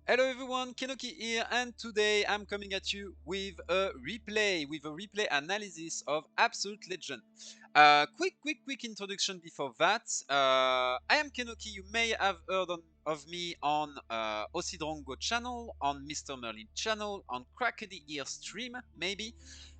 Hello everyone, Kenoki here, and today I'm coming at you with a replay analysis of Absolute Legend. Quick introduction before that. I am Kenoki. You may have heard of me on Osidrongo channel, on Mr. Merlin channel, on Crackedy Ear stream, maybe.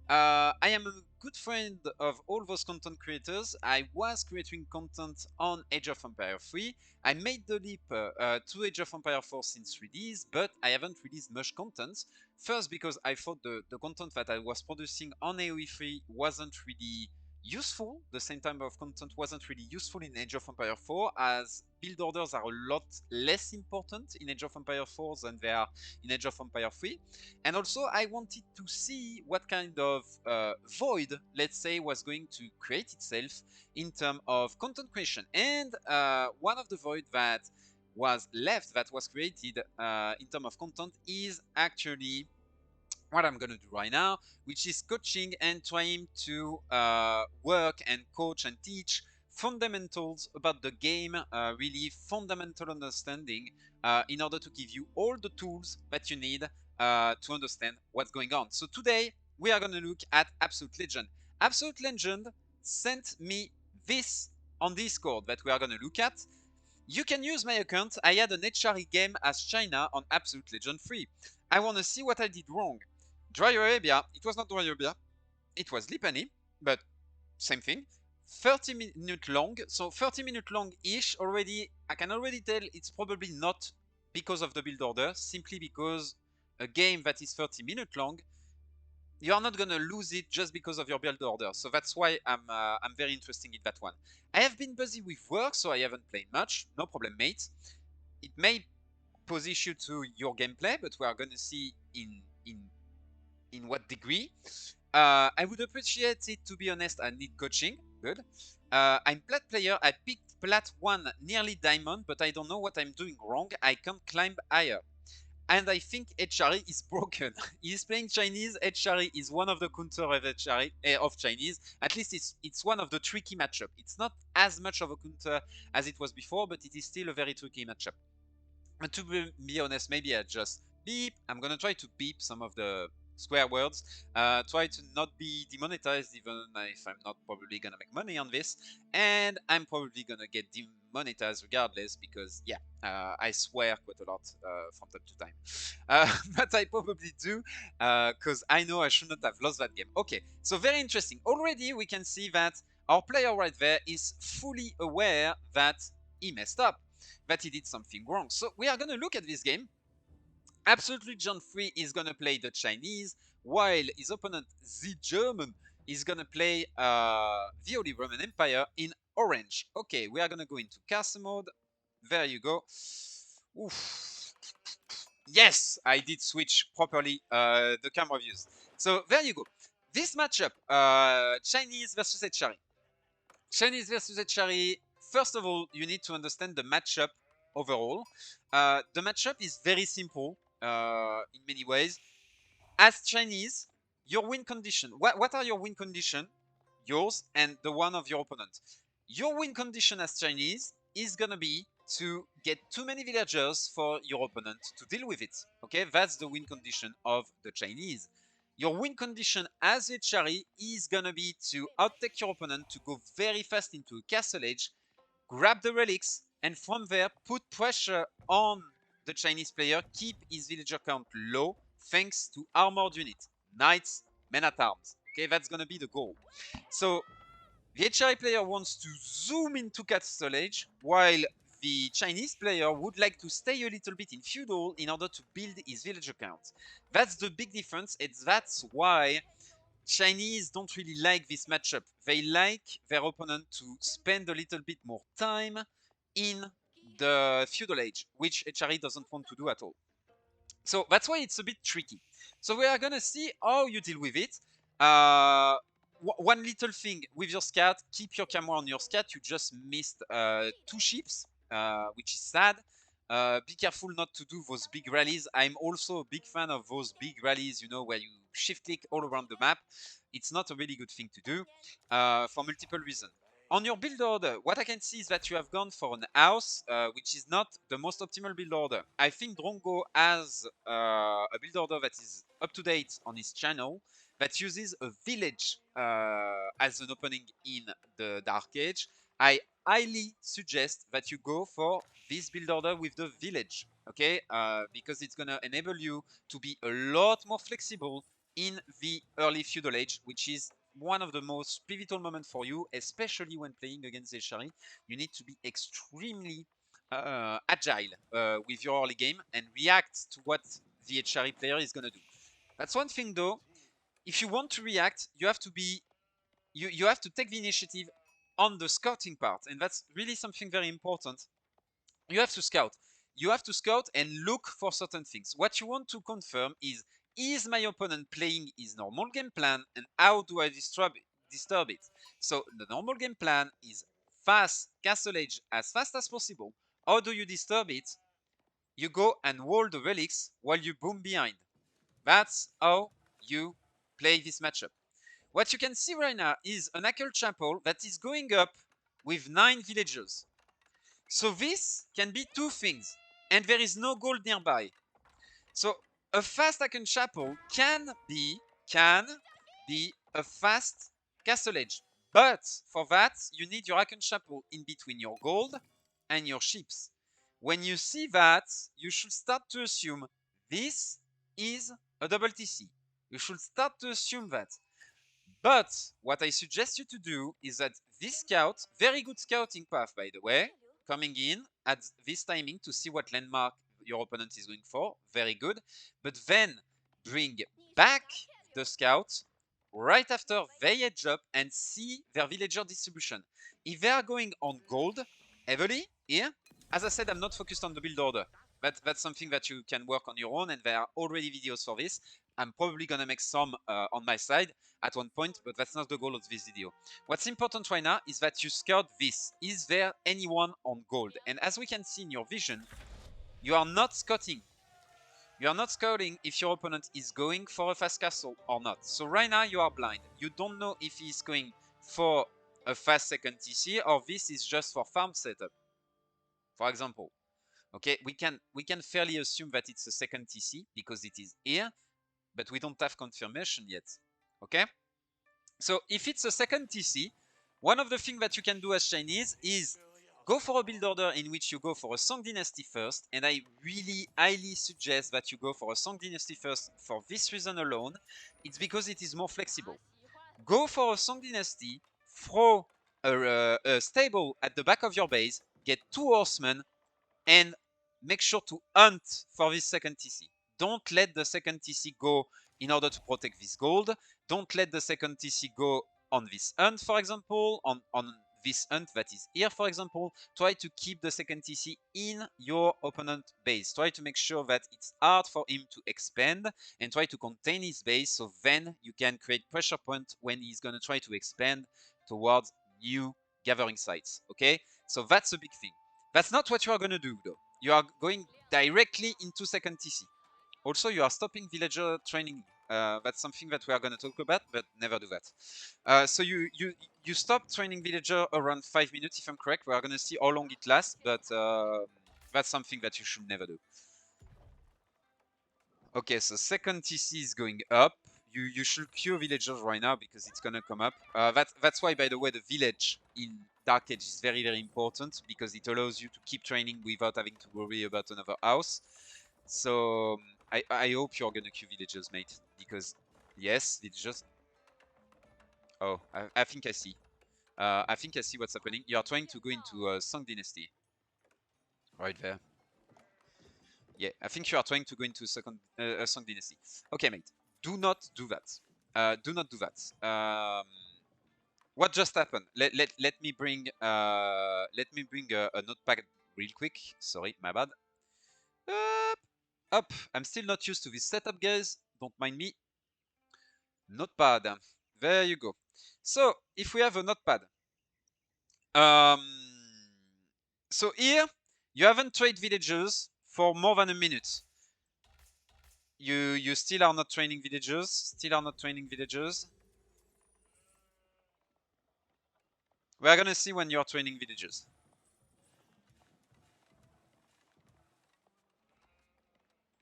I am a good friend of all those content creators. I was creating content on Age of Empires 3. I made the leap to Age of Empires 4 since release, but I haven't released much content. First, because I thought the content that I was producing on AoE3 wasn't really useful. The same type of content wasn't really useful in Age of Empires 4, as build orders are a lot less important in Age of Empires 4 than they are in Age of Empires 3. And also, I wanted to see what kind of void, let's say, was going to create itself in terms of content creation. And one of the void that was left, that was created in terms of content, is actually what I'm gonna do right now, which is coaching and trying to work and coach and teach fundamentals about the game, really fundamental understanding, in order to give you all the tools that you need to understand what's going on. So today we are gonna look at Absolute Legend. Absolute Legend sent me this on Discord that we are gonna look at. You can use my account. I had an HRE game as China on Absolute Legend 3. I want to see what I did wrong. Dry Arabia, it was not Dry Arabia, it was Lipani, but same thing. 30-minute long, so 30-minute long-ish already. I can already tell it's probably not because of the build order, simply because a game that is 30-minute long, you are not gonna lose it just because of your build order. So that's why I'm very interested in that one. I have been busy with work, so I haven't played much. No problem, mate. It may pose issue to your gameplay, but we are gonna see in what degree. I would appreciate it, to be honest. I need coaching. Good. I'm plat player. I picked plat 1 nearly diamond, but I don't know what I'm doing wrong. I can't climb higher. And I think HRE is broken. He's playing Chinese. HRE is one of the counter of HRE, of Chinese. At least it's one of the tricky matchup. It's not as much of a counter as it was before, but it is still a very tricky matchup. And to be honest, maybe I just beep. I'm gonna try to beep some of the square words. Try to not be demonetized, even if I'm not probably gonna make money on this. And I'm probably gonna get demonetized regardless, because yeah, I swear quite a lot from time to time. But I probably do, because I know I shouldn't have lost that game. Okay, so very interesting. Already we can see that our player right there is fully aware that he messed up, that he did something wrong. So we are going to look at this game. Absolutely, John 3 is going to play the Chinese, while his opponent, the German, is going to play the Holy Roman Empire in orange. Okay, we are going to go into castle mode. There you go. Oof. Yes, I did switch properly the camera views. So there you go. This matchup, Chinese versus HRE. Chinese versus HRE. First of all, you need to understand the matchup overall. The matchup is very simple in many ways. As Chinese, your win condition. What are your win condition? Yours and the one of your opponent. Your win condition as Chinese is gonna be to get too many villagers for your opponent to deal with it. Okay, that's the win condition of the Chinese. Your win condition as a Chari is gonna be to outtake your opponent, to go very fast into a castle age, grab the relics, and from there put pressure on the Chinese player, keep his villager count low thanks to armored unit, knights, men at arms. Okay, that's gonna be the goal. So the HRI player wants to zoom into castle age, while the Chinese player would like to stay a little bit in feudal in order to build his villager count. That's the big difference. That's why Chinese don't really like this matchup. They like their opponent to spend a little bit more time in the feudal age, which HRE doesn't want to do at all. So that's why it's a bit tricky. So we are gonna see how you deal with it. One little thing with your scat, keep your camera on your scat. You just missed 2 ships, which is sad. Be careful not to do those big rallies. I'm also a big fan of those big rallies, you know, where you shift click all around the map. It's not a really good thing to do for multiple reasons. On your build order, what I can see is that you have gone for an house, which is not the most optimal build order. I think Drongo has a build order that is up to date on his channel that uses a village as an opening in the Dark Age. I highly suggest that you go for this build order with the village, okay? Because it's gonna enable you to be a lot more flexible in the early feudal age, which is one of the most pivotal moments for you, especially when playing against the Eshari. You need to be extremely agile with your early game and react to what the Eshari player is going to do. That's one thing though. If you want to react, you have to be you have to take the initiative on the scouting part, and that's really something very important. You have to scout. You have to scout and look for certain things. What you want to confirm is my opponent playing his normal game plan, and how do I disturb it? So the normal game plan is fast castle age as fast as possible. How do you disturb it? You go and wall the relics while you boom behind. That's how you play this matchup. What you can see right now is an Akel Chapel that is going up with 9 villagers. So this can be two things, and there is no gold nearby. So a fast Aken Chapel can be a fast castle edge. But for that, you need your Aken Chapel in between your gold and your ships. When you see that, you should start to assume this is a double TC. You should start to assume that. But what I suggest you to do is that this scout, very good scouting path by the way, coming in at this timing to see what landmark your opponent is going for, very good. But then bring back the scout right after they edge up and see their villager distribution. If they are going on gold heavily here, as I said, I'm not focused on the build order. That's something that you can work on your own, and there are already videos for this. I'm probably gonna make some on my side at one point, but that's not the goal of this video. What's important right now is that you scout this. Is there anyone on gold? And as we can see in your vision, you are not scouting. You are not scouting if your opponent is going for a fast castle or not. So right now you are blind. You don't know if he's going for a fast second TC or this is just for farm setup. For example, okay, we can fairly assume that it's a second TC because it is here, but we don't have confirmation yet. Okay? So if it's a second TC, one of the things that you can do as Chinese is go for a build order in which you go for a Song Dynasty first, and I really highly suggest that you go for a Song Dynasty first for this reason alone. It's because it is more flexible. Go for a Song Dynasty, throw a stable at the back of your base, get 2 horsemen, and make sure to hunt for this second TC. Don't let the second TC go in order to protect this gold. Don't let the second TC go on this hunt, for example, on this hunt that is here, for example. Try to keep the second TC in your opponent base. Try to make sure that it's hard for him to expand and try to contain his base, so then you can create pressure point when he's going to try to expand towards new gathering sites. Okay, so that's a big thing. That's not what you are going to do, though. You are going directly into second TC. Also, you are stopping villager training. That's something that we are going to talk about, but never do that. So you stop training villager around 5 minutes, if I'm correct. We are going to see how long it lasts, but that's something that you should never do. Okay, so second TC is going up. You should cure villagers right now because it's gonna come up. That's why, by the way, the village in Dark Age is very, very important because it allows you to keep training without having to worry about another house. So I hope you're gonna queue villagers, mate, because yes, villagers. Oh, I think I see. I think I see what's happening. You are trying to go into Song Dynasty. Right there. Yeah, I think you are trying to go into a Song Dynasty. Okay, mate. Do not do that. Do not do that. What just happened? Let me bring a notepad real quick. Sorry, my bad. Up. I'm still not used to this setup, guys. Don't mind me. Notepad. There you go. So if we have a notepad, um, so here you haven't traded villagers for more than a minute. You still are not training villagers. Still are not training villagers. We are gonna see when you're training villagers.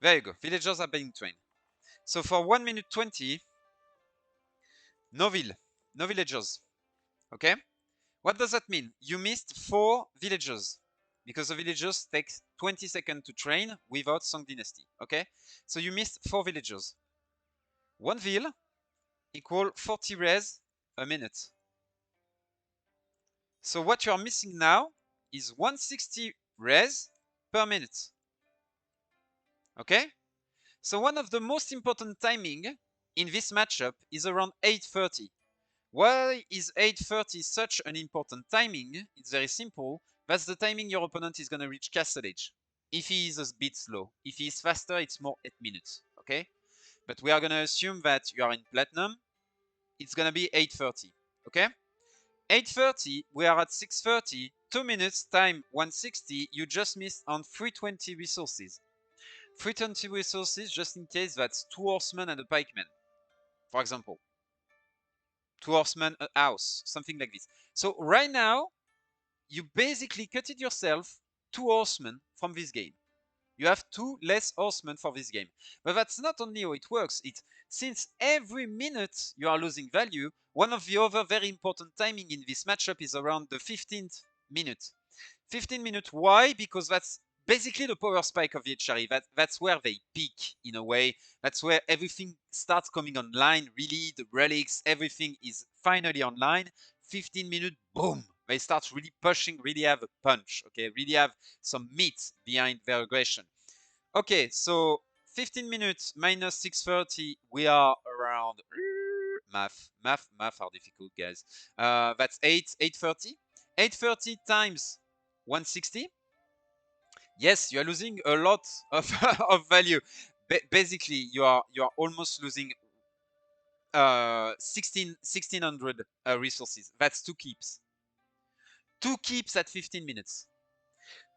There you go. Villagers are being trained. So for 1 minute 20, no villagers. Okay? What does that mean? You missed 4 villagers because the villagers take 20 seconds to train without Song Dynasty. Okay? So you missed 4 villagers. 1 vill equal 40 res a minute. So what you are missing now is 160 res per minute. Okay? So one of the most important timing in this matchup is around 8:30. Why is 8:30 such an important timing? It's very simple. That's the timing your opponent is going to reach Castle Age. If he is a bit slow. If he is faster, it's more 8 minutes. Okay? But we are going to assume that you are in Platinum. It's going to be 8:30. Okay? 8:30, we are at 6:30. 2 minutes time 160. You just missed on 320 resources. 320 resources just in case that's 2 horsemen and a pikeman, for example. 2 horsemen, a house, something like this. So right now, you basically cut it yourself 2 horsemen from this game. You have 2 less horsemen for this game. But that's not only how it works. It's since every minute you are losing value, one of the other very important timing in this matchup is around the 15th minute. 15 minutes, why? Because that's basically the power spike of the HRE. That's where they peak in a way. That's where everything starts coming online. Really, the relics, everything is finally online. 15 minutes, boom. They start really pushing, really have a punch, okay? Really have some meat behind their aggression. Okay, so 15 minutes minus 6:30, we are around math are difficult, guys. That's 8:30. 8:30 times 160. Yes, you are losing a lot of, of value. Basically, you are almost losing 1600 resources. That's 2 keeps. 2 keeps at 15 minutes.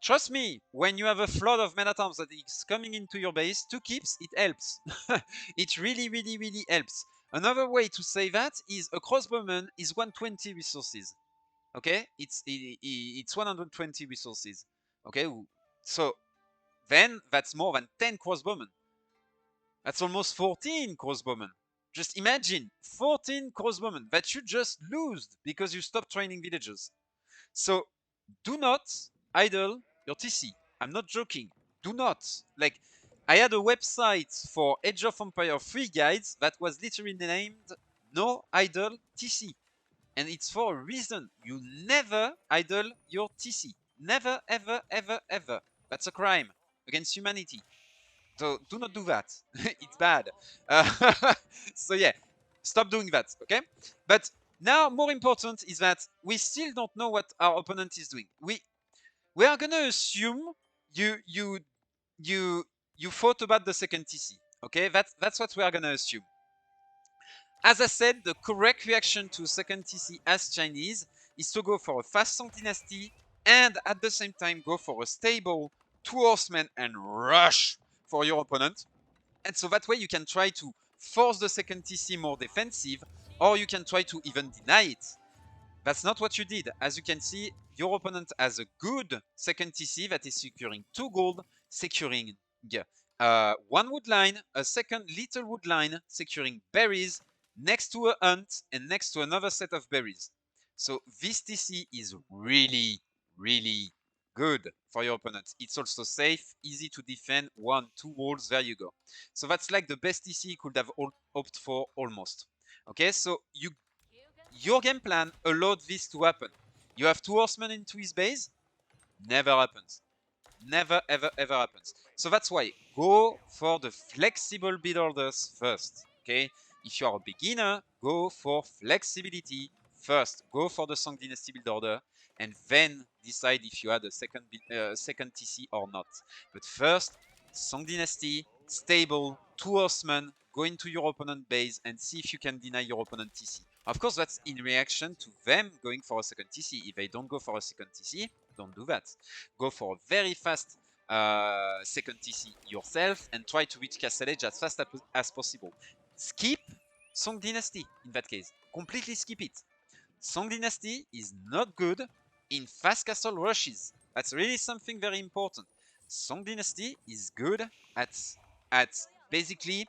Trust me, when you have a flood of men-at-arms that is coming into your base, 2 keeps, it helps. It really, really, really helps. Another way to say that is a crossbowman is 120 resources. Okay, it's 120 resources. Okay, so then that's more than 10 crossbowmen. That's almost 14 crossbowmen. Just imagine 14 crossbowmen that you just lose because you stopped training villagers. So do not idle your TC. I'm not joking. Do not. Like, I had a website for Age of Empire 3 guides that was literally named No Idle TC. And it's for a reason. You never idle your TC. Never, ever, ever, ever. That's a crime against humanity. So do not do that. It's bad. So yeah, stop doing that, okay? But now more important is that we still don't know what our opponent is doing. We are gonna assume you thought about the second TC. Okay, that's what we are gonna assume. As I said, the correct reaction to second TC as Chinese is to go for a fast Song Dynasty and at the same time go for a stable 2 horsemen and rush for your opponent. And so that way you can try to force the second TC more defensive, or you can try to even deny it. That's not what you did. As you can see, your opponent has a good second TC that is securing 2 gold, securing 1 wood line, a second little wood line, securing berries, next to a hunt, and next to another set of berries. So this TC is really, really good for your opponent. It's also safe, easy to defend, 1, 2 walls, there you go. So that's like the best TC you could have opted for almost. Okay, so your game plan allowed this to happen. You have 2 horsemen into his base, never happens. Never, ever, ever happens. So that's why go for the flexible build orders first. Okay, if you are a beginner, go for flexibility first. Go for the Song Dynasty build order, and then decide if you had a second TC or not. But first, Song Dynasty, stable, 2 horsemen, go into your opponent base and see if you can deny your opponent TC. Of course, that's in reaction to them going for a second TC. If they don't go for a second TC, don't do that. Go for a very fast second TC yourself and try to reach Castle Age as fast as possible. Skip Song Dynasty in that case. Completely skip it. Song Dynasty is not good in fast castle rushes. That's really something very important. Song Dynasty is good at basically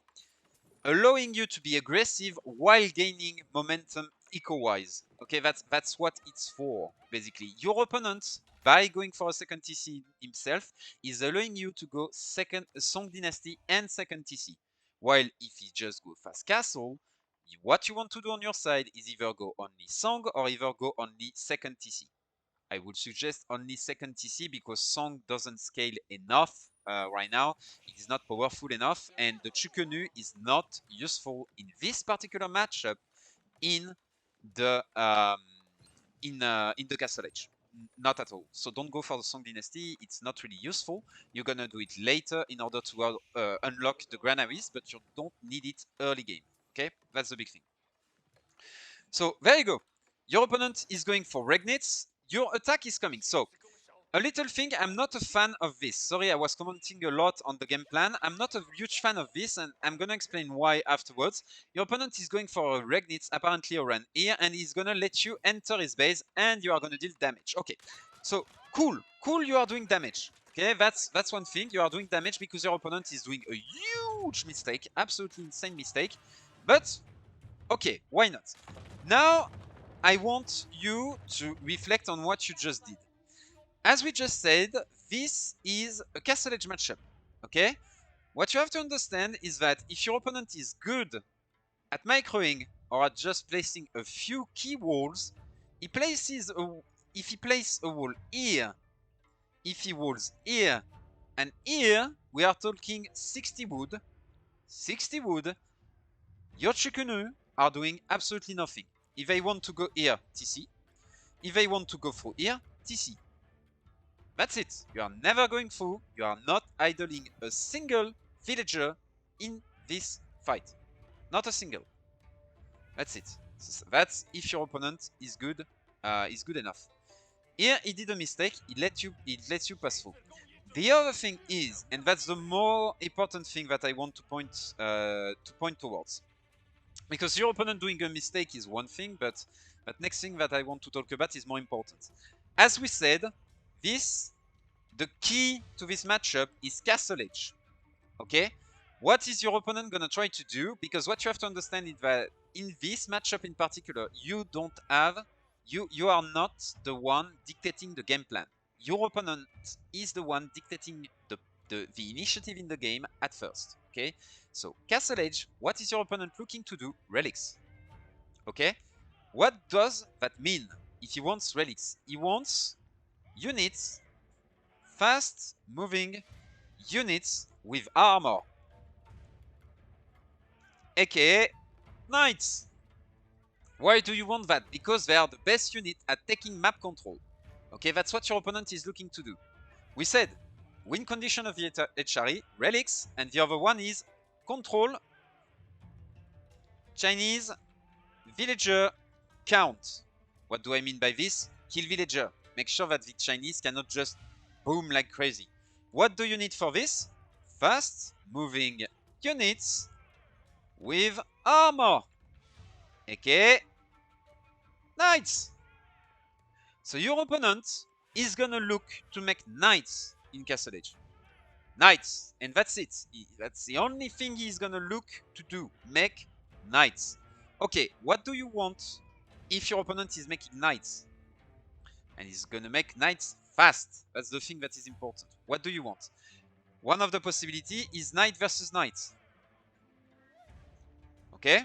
allowing you to be aggressive while gaining momentum eco-wise. Okay, that's what it's for, basically. Your opponent, by going for a second TC himself, is allowing you to go second Song Dynasty and second TC. While if he just go fast castle, what you want to do on your side is either go only Song or either go only second TC. I would suggest only second TC because Song doesn't scale enough right now. It is not powerful enough, and the Chukunu is not useful in this particular matchup in the Castle Age. Not at all. So don't go for the Song Dynasty. It's not really useful. You're gonna do it later in order to unlock the granaries, but you don't need it early game. Okay, that's the big thing. So there you go. Your opponent is going for Regnitz. Your attack is coming. So a little thing, I'm not a fan of this. Sorry, I was commenting a lot on the game plan. I'm not a huge fan of this, and I'm gonna explain why afterwards. Your opponent is going for a Regnitz, apparently around here, and he's gonna let you enter his base, and you are gonna deal damage. Okay, so cool, you are doing damage. Okay, that's one thing. You are doing damage because your opponent is doing a huge mistake, absolutely insane mistake. But okay, why not? Now, I want you to reflect on what you just did. As we just said, this is a Castle Age matchup, okay? What you have to understand is that if your opponent is good at microing or at just placing a few key walls, if he places a wall here, if he walls here, and here, we are talking 60 wood, your Chukunu are doing absolutely nothing. If they want to go here, TC. If they want to go through here, TC. That's it. You are never going through. You are not idling a single villager in this fight. Not a single. That's it. That's if your opponent is good enough. Here he did a mistake. It lets you pass through. The other thing is, and that's the more important thing that I want to point towards, because your opponent doing a mistake is one thing, but next thing that I want to talk about is more important. As we said, the key to this matchup is Castle Age. Okay? What is your opponent gonna try to do? Because what you have to understand is that in this matchup in particular, you are not the one dictating the game plan. Your opponent is the one dictating the initiative in the game at first. Okay? So Castle Age, what is your opponent looking to do? Relics. Okay? What does that mean? If he wants relics, he wants units, fast moving units with armor, aka knights. Why do you want that? Because they are the best unit at taking map control. Okay, that's what your opponent is looking to do. We said win condition of the HRE, relics, and the other one is control Chinese villager count. What do I mean by this? Kill villager. Make sure that the Chinese cannot just boom like crazy. What do you need for this? Fast moving units with armor, aka knights. So your opponent is gonna look to make knights in Castle Age. Knights, and that's it. That's the only thing he's gonna look to do, make knights. Okay, what do you want if your opponent is making knights? And he's gonna make knights fast. That's the thing that is important. What do you want? One of the possibility is knight versus knight. Okay?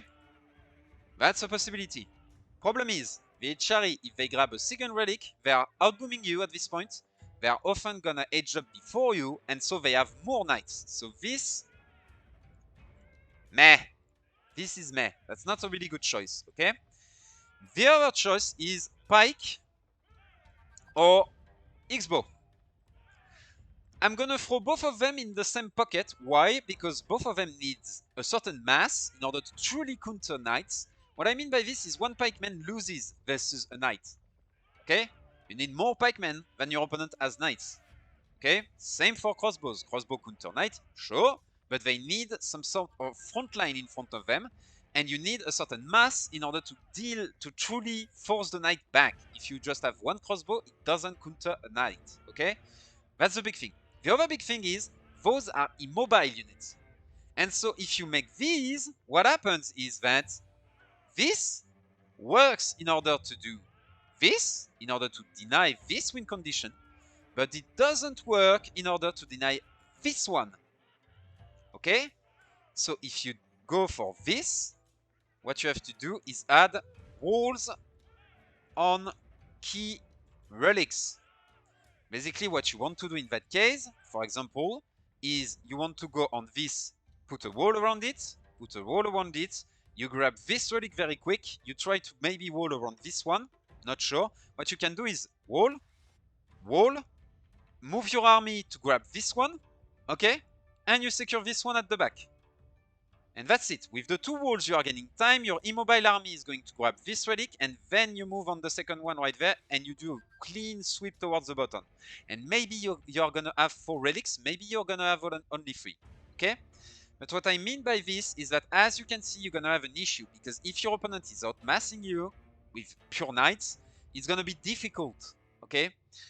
That's a possibility. Problem is, the HRE, if they grab a second relic, they are outbooming you at this point. They are often gonna edge up before you, and so they have more knights. So this, meh. This is meh. That's not a really good choice, okay? The other choice is Pike or X-Bow. I'm gonna throw both of them in the same pocket. Why? Because both of them need a certain mass in order to truly counter knights. What I mean by this is one pikeman loses versus a knight. Okay? You need more pikemen than your opponent has knights. Okay? Same for crossbows. Crossbow counter knight, sure, but they need some sort of front line in front of them. and you need a certain mass in order to truly force the knight back. If you just have one crossbow, it doesn't counter a knight, okay? That's the big thing. The other big thing is those are immobile units. And so if you make these, what happens is that this works in order to do this, in order to deny this win condition, but it doesn't work in order to deny this one, okay? So if you go for this, what you have to do is add walls on key relics. Basically, what you want to do in that case, for example, is you want to go on this, put a wall around it, you grab this relic very quick, you try to maybe wall around this one, not sure. What you can do is wall, move your army to grab this one, okay? And you secure this one at the back. And that's it. With the two walls, you are gaining time. Your immobile army is going to grab this relic, and then you move on the second one right there, and you do a clean sweep towards the bottom. And maybe you're gonna have 4 relics, maybe you're gonna have only 3, okay? But what I mean by this is that, as you can see, you're gonna have an issue, because if your opponent is outmassing you with pure knights, it's gonna be difficult, okay?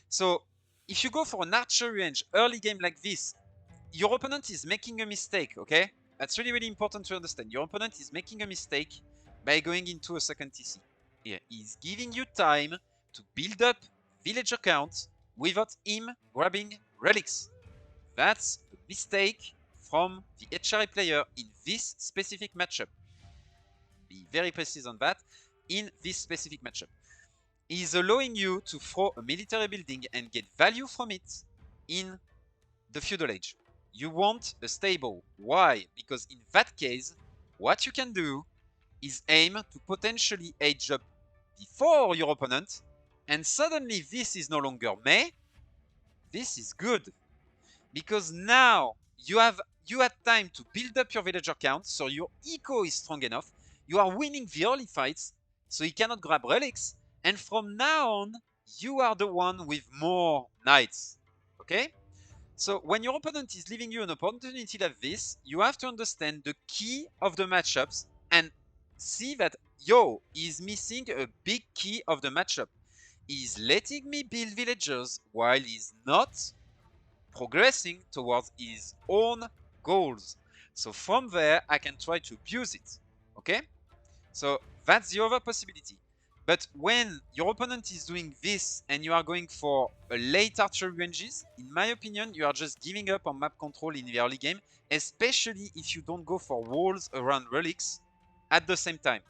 So, if you go for an archery range early game like this, your opponent is making a mistake, okay? That's really, really important to understand. Your opponent is making a mistake by going into a second TC. Here, he's giving you time to build up villager count without him grabbing relics. That's a mistake from the HRA player in this specific matchup. Be very precise on that. In this specific matchup, he's allowing you to throw a military building and get value from it in the feudal age. You want a stable. Why? Because in that case, what you can do is aim to potentially age up before your opponent, and suddenly this is no longer meh. This is good, because now you had time to build up your villager count, so your eco is strong enough. You are winning the early fights, so he cannot grab relics, and from now on, you are the one with more knights. Okay? So when your opponent is leaving you an opportunity like this, you have to understand the key of the matchups and see that, yo, he's missing a big key of the matchup. He's letting me build villagers while he's not progressing towards his own goals. So from there, I can try to abuse it, okay? So that's the other possibility. But when your opponent is doing this and you are going for a late archery ranges, in my opinion, you are just giving up on map control in the early game, especially if you don't go for walls around relics at the same time.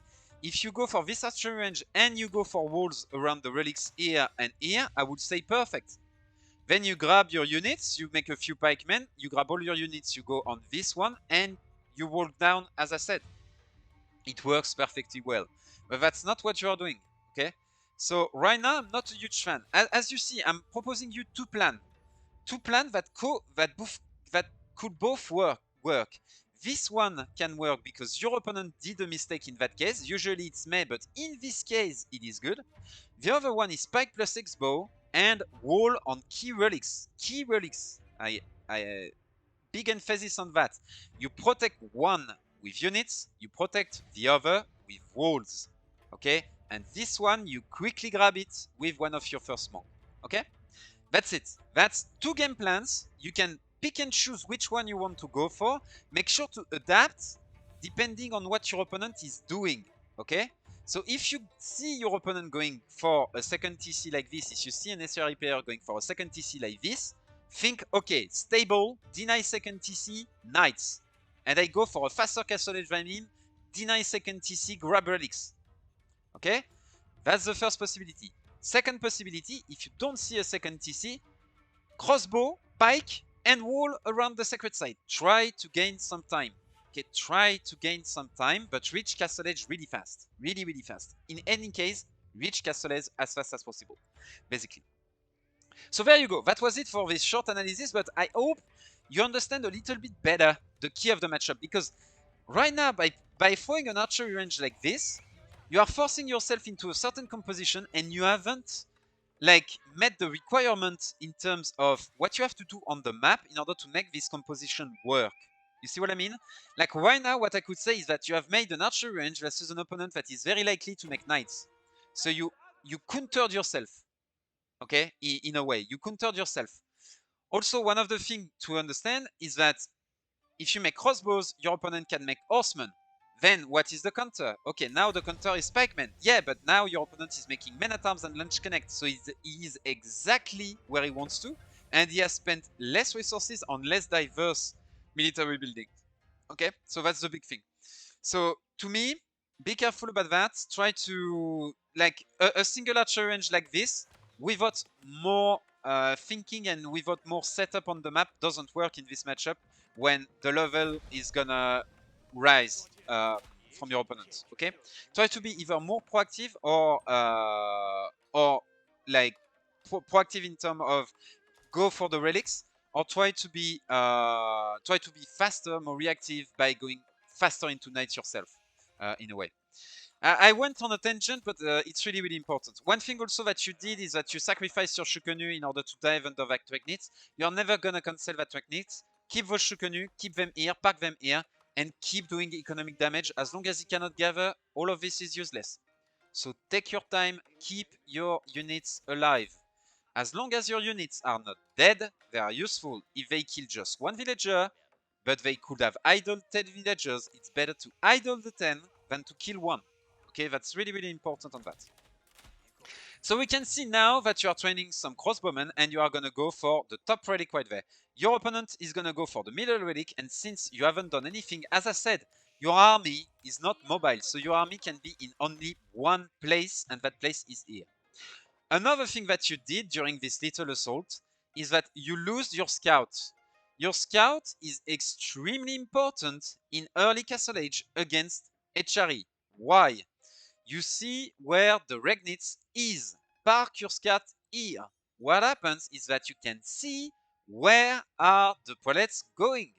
If you go for this archery range and you go for walls around the relics here and here, I would say perfect. Then you grab your units, you make a few pikemen, you grab all your units, you go on this one, and you walk down, as I said. It works perfectly well. But that's not what you are doing, okay? So right now, I'm not a huge fan. As you see, I'm proposing you two plans. Two plans that could both work. This one can work because your opponent did a mistake in that case. Usually it's meh, but in this case, it is good. The other one is Pike plus X-Bow and wall on key relics. Key relics. Big emphasis on that. You protect one with units, you protect the other with walls. Okay? And this one, you quickly grab it with one of your first monk. Okay? That's it. That's two game plans. You can pick and choose which one you want to go for. Make sure to adapt depending on what your opponent is doing. Okay? So if you see your opponent going for a second TC like this, if you see an SRE player going for a second TC like this, think, okay, stable, deny second TC, knights. And I go for a faster castle edge than him, deny second TC, grab relics. Okay? That's the first possibility. Second possibility, if you don't see a second TC, crossbow, pike, and wall around the sacred site. Try to gain some time. Okay, try to gain some time, but reach castle edge really fast. Really, really fast. In any case, reach castle edge as fast as possible, basically. So there you go. That was it for this short analysis, but I hope you understand a little bit better the key of the matchup, because right now, by throwing an archery range like this, you are forcing yourself into a certain composition and you haven't met the requirement in terms of what you have to do on the map in order to make this composition work. You see what I mean? Like right now, what I could say is that you have made an archery range versus an opponent that is very likely to make knights. So you countered yourself, okay? In a way, you countered yourself. Also, one of the things to understand is that if you make crossbows, your opponent can make horsemen. Then what is the counter? Okay, now the counter is pikemen. Yeah, but now your opponent is making men-at-arms and launch connect, so he is exactly where he wants to, and he has spent less resources on less diverse military buildings. Okay, so that's the big thing. So to me, be careful about that. Try to like a single archer range like this without more thinking and without more setup on the map doesn't work in this matchup when the level is gonna rise from your opponent. Okay, try to be either more proactive or like proactive in terms of go for the relics, or try to be faster, more reactive by going faster into knights yourself, in a way. I went on a tangent, but it's really, really important. One thing also that you did is that you sacrificed your Shukenu in order to dive under that Dragnit. You're never gonna cancel that Dragnit. Keep those Shukenu, keep them here, pack them here, and keep doing economic damage. As long as he cannot gather, all of this is useless. So take your time, keep your units alive. As long as your units are not dead, they are useful. If they kill just one villager, but they could have idled 10 villagers, it's better to idle the 10 than to kill one. Okay, that's really, really important on that. So we can see now that you are training some crossbowmen and you are going to go for the top relic right there. Your opponent is going to go for the middle relic, and since you haven't done anything, as I said, your army is not mobile, so your army can be in only one place, and that place is here. Another thing that you did during this little assault is that you lose your scout. Your scout is extremely important in early Castle Age against HRE. Why? You see where the Regnitz is. Park your scout here. What happens is that you can see where are the prelates going.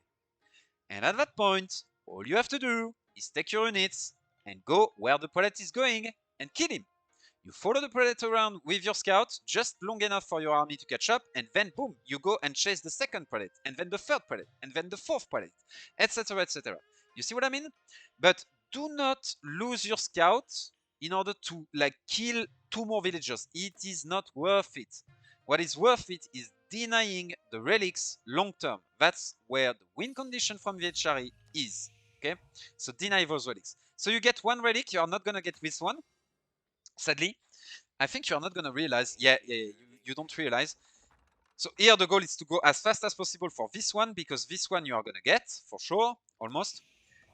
And at that point, all you have to do is take your units and go where the prelate is going and kill him. You follow the prelate around with your scout just long enough for your army to catch up, and then boom, you go and chase the second prelate, and then the third prelate, and then the fourth prelate, etc., etc. You see what I mean? But do not lose your scout in order to like kill two more villagers. It is not worth it. What is worth it is denying the relics long term. That's where the win condition from the HRE is. Okay, so deny those relics. So you get one relic, you are not gonna get this one. Sadly, I think you're not gonna realize. Yeah, you don't realize. So here the goal is to go as fast as possible for this one, because this one you are gonna get for sure, almost.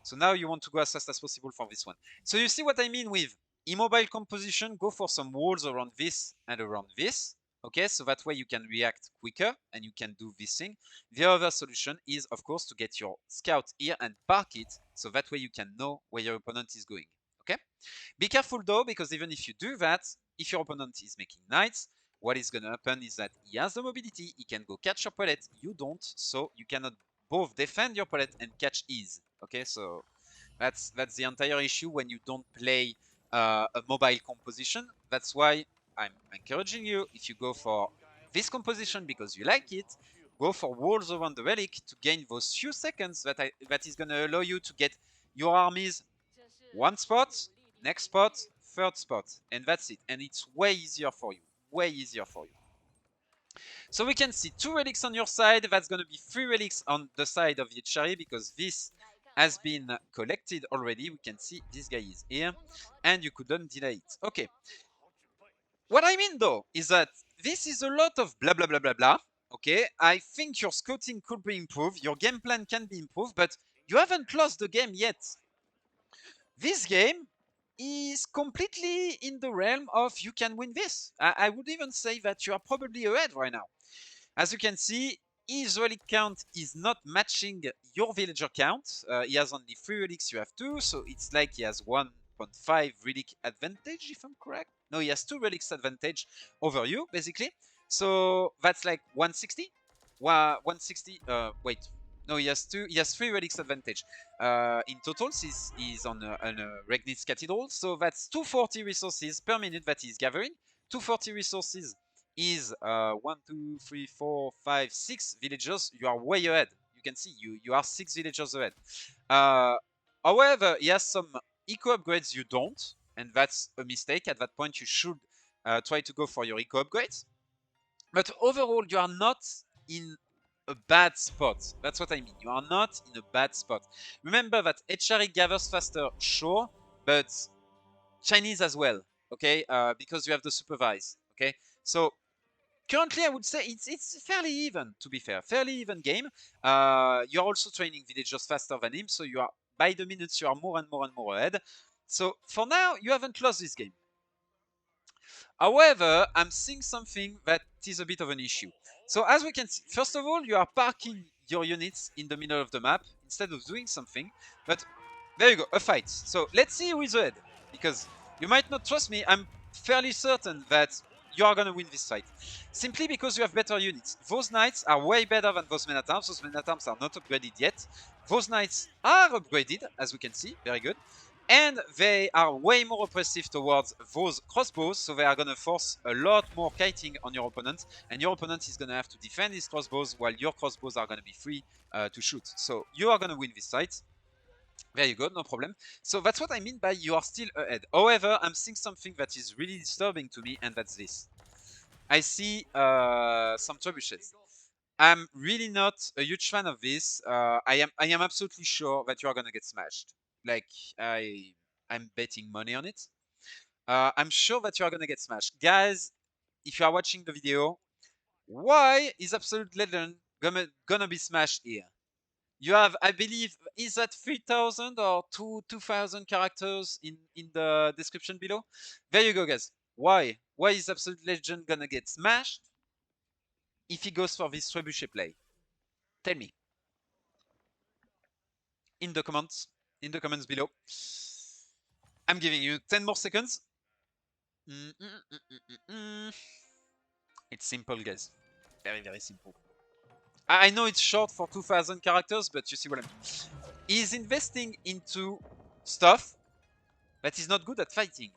So now you want to go as fast as possible for this one. So you see what I mean with immobile composition? Go for some walls around this and around this. Okay, so that way you can react quicker and you can do this thing. The other solution is, of course, to get your scout here and park it, so that way you can know where your opponent is going. Okay? Be careful though, because even if you do that, if your opponent is making knights, what is going to happen is that he has the mobility, he can go catch your prelate, you don't, so you cannot both defend your prelate and catch his. Okay, so that's the entire issue when you don't play a mobile composition. That's why I'm encouraging you, if you go for this composition because you like it, go for walls around the relic to gain those few seconds that is going to allow you to get your armies one spot, next spot, third spot, and that's it. And it's way easier for you, way easier for you. So we can see 2 relics on your side. That's going to be 3 relics on the side of the HRE, because this has been collected already. We can see this guy is here, and you couldn't delay it. Okay. What I mean though is that this is a lot of blah blah blah blah blah. Okay, I think your scouting could be improved, your game plan can be improved, but you haven't lost the game yet. This game is completely in the realm of you can win this. I would even say that you are probably ahead right now. As you can see, his relic count is not matching your villager count. He has only 3 relics, you have 2, so it's like he has 1.5 relic advantage, if I'm correct. No, he has 2 relics advantage over you, basically. So that's like 160. 160. Wait. No, he has 3 relics advantage. In total, he's on a Regnitz Cathedral, so that's 240 resources per minute that he's gathering. 240 resources is 1, 2, 3, 4, 5, 6 villagers. You are way ahead. You can see you are 6 villagers ahead. However, he has some eco upgrades you don't, and that's a mistake. At that point, you should try to go for your eco upgrades. But overall, you are not in a bad spot. That's what I mean. You are not in a bad spot. Remember that HRE gathers faster, sure, but Chinese as well, okay? Because you have the supervise, okay? So currently, I would say it's fairly even, to be fair. Fairly even game. You're also training villagers faster than him, so you are, by the minutes, you are more and more and more ahead. So for now, you haven't lost this game. However, I'm seeing something that is a bit of an issue. So as we can see, first of all, you are parking your units in the middle of the map instead of doing something. But there you go, a fight. So let's see who is ahead. Because you might not trust me, I'm fairly certain that you are going to win this fight. Simply because you have better units. Those knights are way better than those men-at-arms. Those men-at-arms are not upgraded yet. Those knights are upgraded, as we can see. Very good. And they are way more oppressive towards those crossbows, so they are going to force a lot more kiting on your opponent, and your opponent is going to have to defend his crossbows while your crossbows are going to be free to shoot. So you are going to win this fight. There you go, no problem. So that's what I mean by you are still ahead. However, I'm seeing something that is really disturbing to me, and that's this. I see some trebuchets. I'm really not a huge fan of this. I am absolutely sure that you are going to get smashed. Like, I'm betting money on it. I'm sure that you are gonna get smashed. Guys, if you are watching the video, why is Absolute Legend gonna be smashed here? You have, I believe, is that 3,000 or 2,000 characters in the description below? There you go, guys. Why? Why is Absolute Legend gonna get smashed if he goes for this trebuchet play? Tell me. In the comments below. I'm giving you 10 more seconds. It's simple, guys. Very, very simple. I know it's short for 2,000 characters, but you see what I mean. He's investing into stuff that is not good at fighting.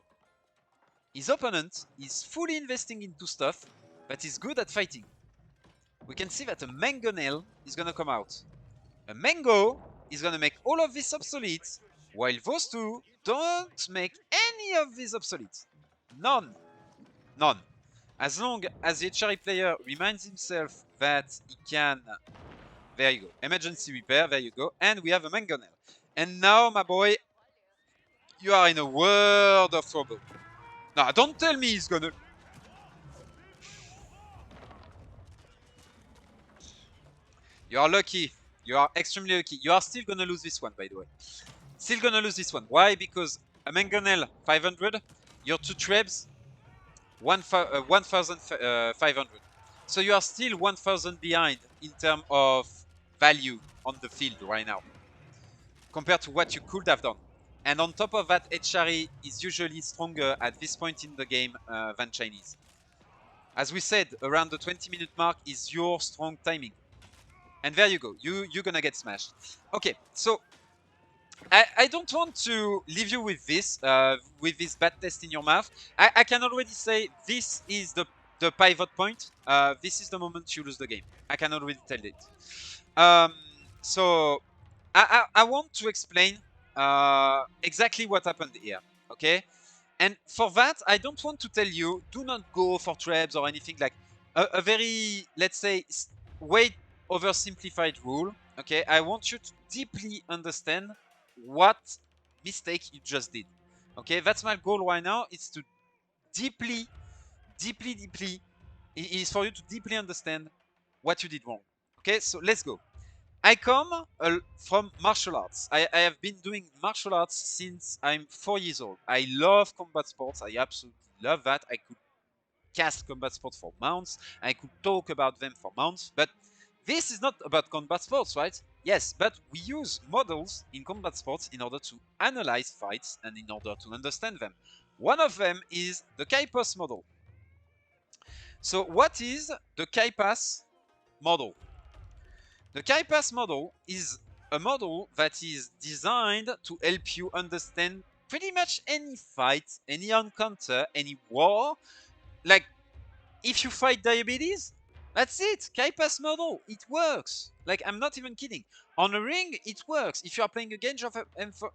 His opponent is fully investing into stuff that is good at fighting. We can see that a mangonel is gonna come out. A mango is gonna make all of this obsolete, while those two don't make any of these obsolete. None. None. As long as the HRE player reminds himself that he can... There you go. Emergency repair. There you go. And we have a mangonel. And now, my boy, you are in a world of trouble. Now, don't tell me he's gonna... You are lucky. You are extremely lucky. You are still gonna lose this one, by the way. Still gonna lose this one. Why? Because a mangonel 500, your two trebs 1,500. So you are still 1,000 behind in terms of value on the field right now, compared to what you could have done. And on top of that, HRE is usually stronger at this point in the game than Chinese. As we said, around the 20-minute mark is your strong timing. And there you go, you're gonna get smashed. Okay, so I don't want to leave you with this bad taste in your mouth. I can already say this is the pivot point. This is the moment you lose the game. I can already tell it. So I want to explain exactly what happened here, okay? And for that, I don't want to tell you, do not go for traps or anything like a very, let's say, way oversimplified rule, okay? I want you to deeply understand what mistake you just did, okay? That's my goal right now, is to deeply, it is for you to deeply understand what you did wrong, okay? So let's go. I come from martial arts. I have been doing martial arts since I'm 4 years old. I love combat sports. I absolutely love that. I could cast combat sports for months. I could talk about them for months. But this is not about combat sports, right? Yes, but we use models in combat sports in order to analyze fights and in order to understand them. One of them is the KaiPass model. So what is the KaiPass model? The KaiPass model is a model that is designed to help you understand pretty much any fight, any encounter, any war. Like, if you fight diabetes, that's it. KaiPass model, it works. Like, I'm not even kidding. On a ring, it works. If you are playing against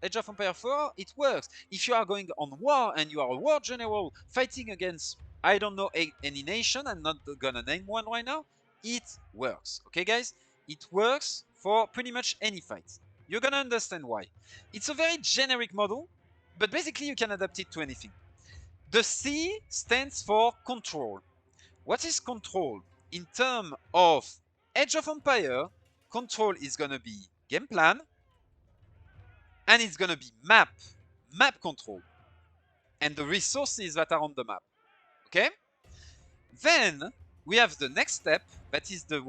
Age of Empire 4, it works. If you are going on war and you are a war general fighting against, I don't know, any nation, I'm not gonna name one right now, it works. Okay, guys? It works for pretty much any fight. You're gonna understand why. It's a very generic model, but basically you can adapt it to anything. The C stands for control. What is control? In terms of Age of Empire, control is gonna be game plan, and it's gonna be map control, and the resources that are on the map. Okay? Then we have the next step, that is the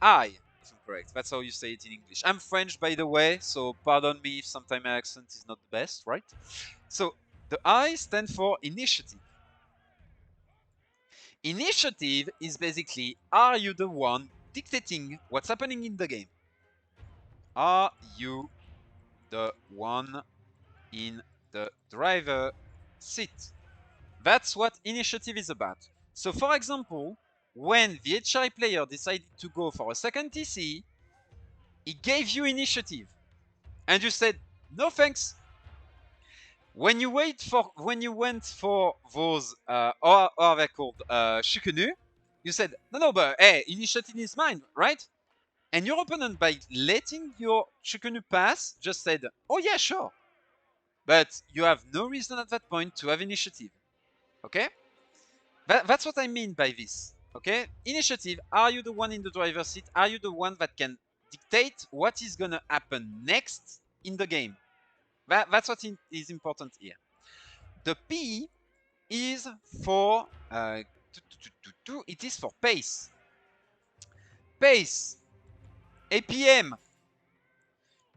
I, if I'm correct. That's how you say it in English. I'm French, by the way, so pardon me if sometimes my accent is not the best, right? So the I stand for initiative. Initiative is basically, are you the one dictating what's happening in the game? Are you the one in the driver seat? That's what initiative is about. So for example, when the HI player decided to go for a second TC, he gave you initiative. And you said, no thanks. When you went for those, or are they called, Shikunu, you said, no, but hey, initiative is mine, right? And your opponent, by letting your Shikunu pass, just said, oh yeah, sure. But you have no reason at that point to have initiative. Okay? That's what I mean by this. Okay? Initiative, are you the one in the driver's seat? Are you the one that can dictate what is gonna happen next in the game? That's what is important here. The P is for, it is for pace. Pace. APM.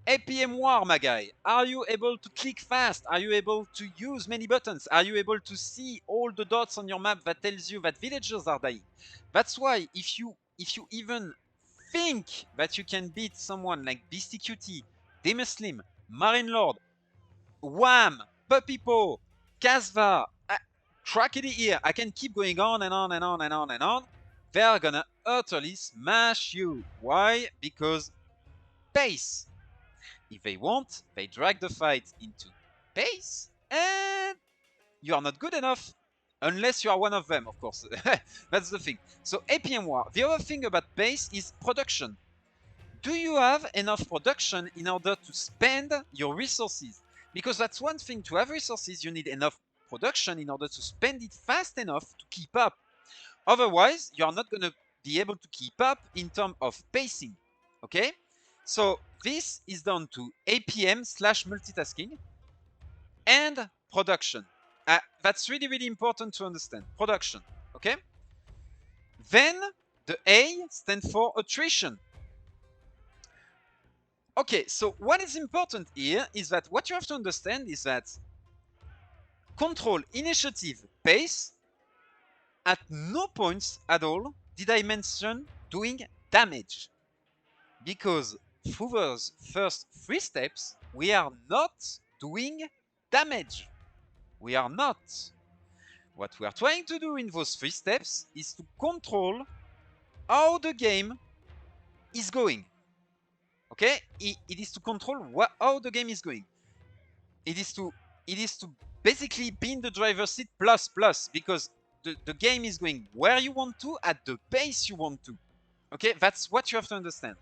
APM war, my guy. Are you able to click fast? Are you able to use many buttons? Are you able to see all the dots on your map that tells you that villagers are dying? That's why if you even think that you can beat someone like Beastie Cutie, Demuslim, Marine Lord, Wham, Puppy Paw, Kasva, Crackety here, I can keep going on and on and on and on and on. They're gonna utterly smash you. Why? Because pace. If they want, they drag the fight into pace, and you are not good enough. Unless you are one of them, of course. That's the thing. So APM war. The other thing about pace is production. Do you have enough production in order to spend your resources? Because that's one thing, to have resources, you need enough production in order to spend it fast enough to keep up. Otherwise, you are not going to be able to keep up in terms of pacing. Okay? So this is down to APM / multitasking and production. That's really, really important to understand. Production. Okay? Then the A stands for attrition. Okay, so what is important here is that what you have to understand is that control, initiative, pace, at no points at all did I mention doing damage. Because through those first 3 steps, we are not doing damage. We are not. What we are trying to do in those 3 steps is to control how the game is going. Okay? It is to control how the game is going. It is to basically be in the driver's seat plus, because the game is going where you want to, at the pace you want to. Okay? That's what you have to understand.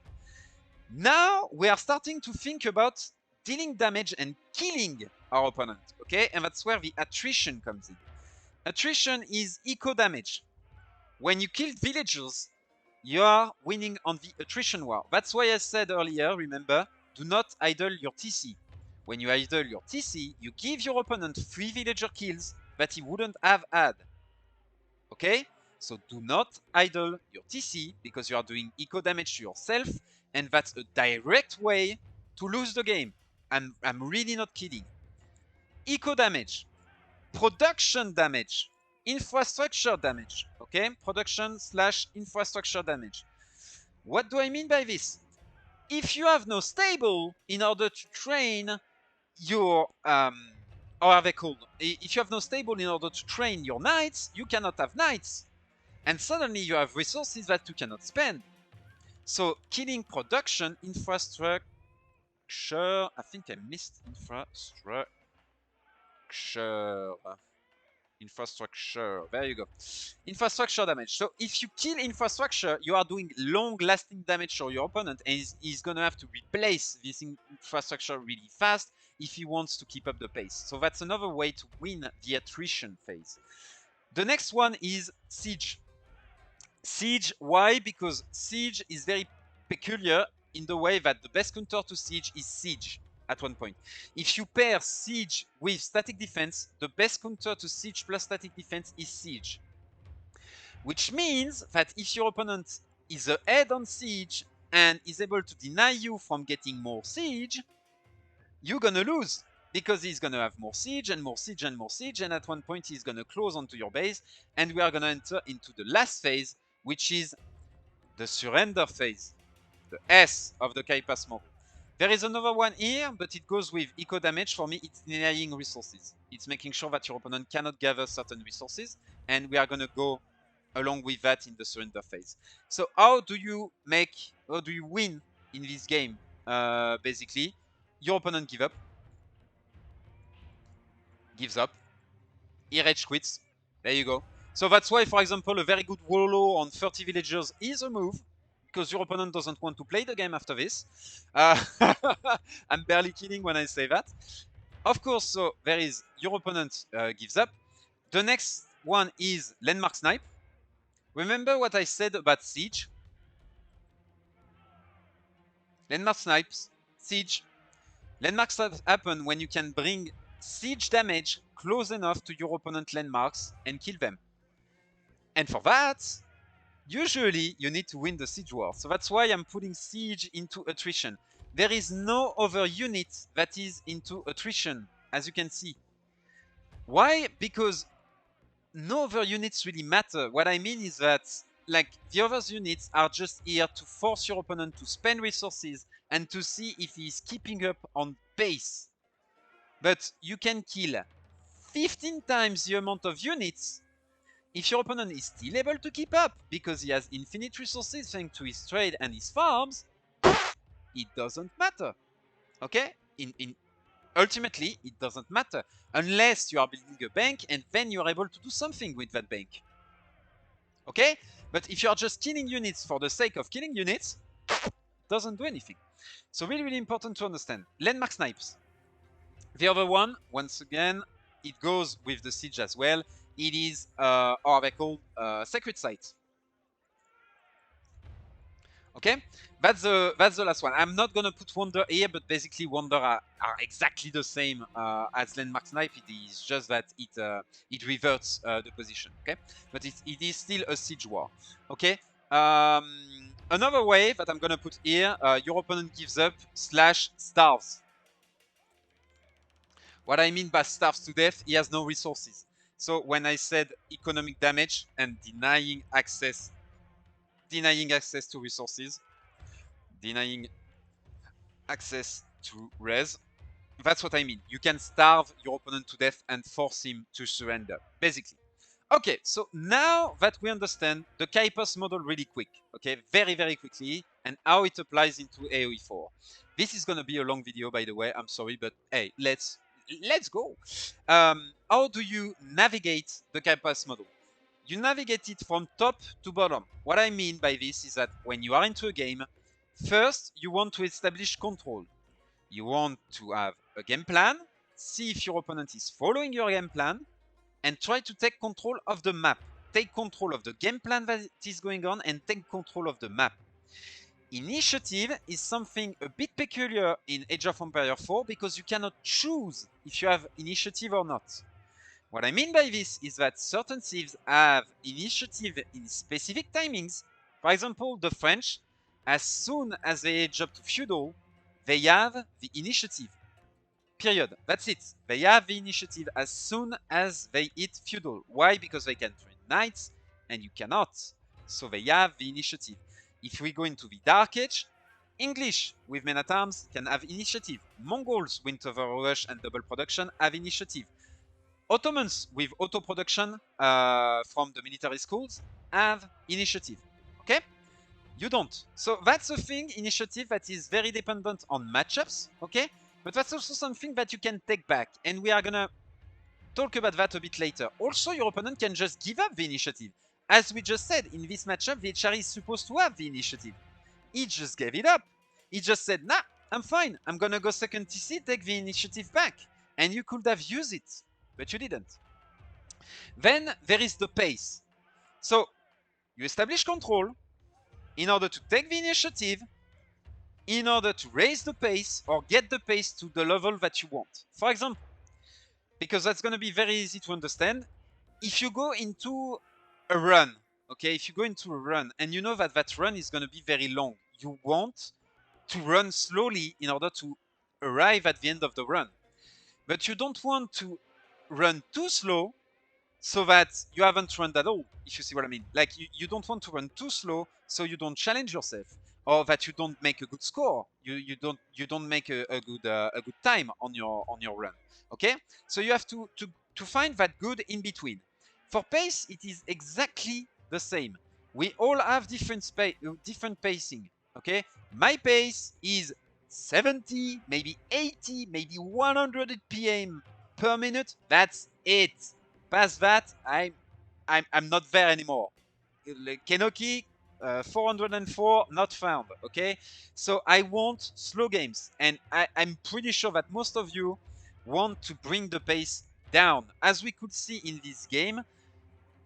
Now we are starting to think about dealing damage and killing our opponent. Okay? And that's where the attrition comes in. Attrition is eco damage. When you kill villagers, you are winning on the attrition war. That's why I said earlier, remember, do not idle your TC. When you idle your TC, you give your opponent 3 villager kills that he wouldn't have had. Okay? So do not idle your TC because you are doing eco damage to yourself, and that's a direct way to lose the game. I'm really not kidding. Eco damage, production damage, infrastructure damage. Okay? Production / infrastructure damage. What do I mean by this? If you have no stable in order to train your how are they called? If you have no stable in order to train your knights, you cannot have knights. And suddenly you have resources that you cannot spend. So killing production, infrastructure. I think I missed infrastructure. Infrastructure. There you go. Infrastructure damage. So if you kill infrastructure, you are doing long-lasting damage to your opponent, and he's gonna have to replace this infrastructure really fast if he wants to keep up the pace. So that's another way to win the attrition phase. The next one is siege. Siege, why? Because siege is very peculiar in the way that the best counter to siege is siege at one point. If you pair siege with static defense, the best counter to siege plus static defense is siege. Which means that if your opponent is ahead on siege and is able to deny you from getting more siege, you're gonna lose. Because he's gonna have more siege and more siege and more siege, and at one point he's gonna close onto your base, and we are gonna enter into the last phase, which is the surrender phase, the S of the Kaipass model. There is another one here, but it goes with eco damage. For me, it's denying resources. It's making sure that your opponent cannot gather certain resources, and we are going to go along with that in the surrender phase. So how do you win in this game? Basically, your opponent gives up, he rage quits. There you go. So that's why, for example, a very good Wallow on 30 villagers is a move, because your opponent doesn't want to play the game after this. I'm barely kidding when I say that. Of course, so there is your opponent gives up. The next one is Landmark Snipe. Remember what I said about Siege? Landmark Snipes, Siege. Landmark Snipes happen when you can bring Siege damage close enough to your opponent landmarks and kill them. And for that, usually you need to win the Siege War. So that's why I'm putting Siege into attrition. There is no other unit that is into attrition, as you can see. Why? Because no other units really matter. What I mean is that, like, the other units are just here to force your opponent to spend resources and to see if he's keeping up on pace. But you can kill 15 times the amount of units if your opponent is still able to keep up because he has infinite resources thanks to his trade and his farms. It doesn't matter. Okay? Ultimately, it doesn't matter unless you are building a bank and then you are able to do something with that bank. Okay? But if you are just killing units for the sake of killing units, it doesn't do anything. So really, really important to understand. Landmark Snipes. The other one, once again, it goes with the siege as well. It is, how are they called? Sacred Site. Okay, that's the last one. I'm not gonna put Wonder here, but basically Wonder are exactly the same as Landmark Snipe. It is just that it reverts the position. Okay, but it is still a siege war. Okay. Another way that I'm gonna put here, your opponent gives up / starves. What I mean by starves to death, he has no resources. So when I said economic damage and denying access to resources, denying access to res, that's what I mean. You can starve your opponent to death and force him to surrender, basically. Okay, so now that we understand the Kaipass model really quick, okay, very, very quickly, and how it applies into AoE4. This is gonna be a long video, by the way, I'm sorry, but hey, let's go. How do you navigate the Kaipass model? You navigate it from top to bottom. What I mean by this is that when you are into a game, first, you want to establish control. You want to have a game plan, see if your opponent is following your game plan, and try to take control of the map. Take control of the game plan that is going on and take control of the map. Initiative is something a bit peculiar in Age of Empires 4 because you cannot choose if you have initiative or not. What I mean by this is that certain civs have initiative in specific timings. For example, the French, as soon as they age up to feudal, they have the initiative. Period. That's it. They have the initiative as soon as they hit feudal. Why? Because they can train knights and you cannot. So they have the initiative. If we go into the Dark Age, English with men at arms can have initiative. Mongols, Winter Rush and double production have initiative. Ottomans with auto production from the military schools have initiative. Okay? You don't. So that's a thing, initiative, that is very dependent on matchups, okay? But that's also something that you can take back, and we are gonna talk about that a bit later. Also, your opponent can just give up the initiative. As we just said, in this matchup, the HRE is supposed to have the initiative. He just gave it up. He just said, nah, I'm fine. I'm gonna go second TC, take the initiative back. And you could have used it, but you didn't. Then there is the pace. So you establish control in order to take the initiative, in order to raise the pace or get the pace to the level that you want. For example, because that's going to be very easy to understand, if you go into a run, okay, if you go into a run and you know that that run is going to be very long, you want to run slowly in order to arrive at the end of the run. But you don't want to run too slow so that you haven't run at all, if you see what I mean. Like, you don't want to run too slow so you don't challenge yourself, or that you don't make a good score. You don't make a good time on your run. Okay, so you have to find that good in between. For pace, it is exactly the same. We all have different pacing. Okay, my pace is 70, maybe 80, maybe 100 PM per minute. That's it. Past that, I'm not there anymore. Kenoki, 404 not found. Okay, so I want slow games, and I'm pretty sure that most of you want to bring the pace down. As we could see in this game,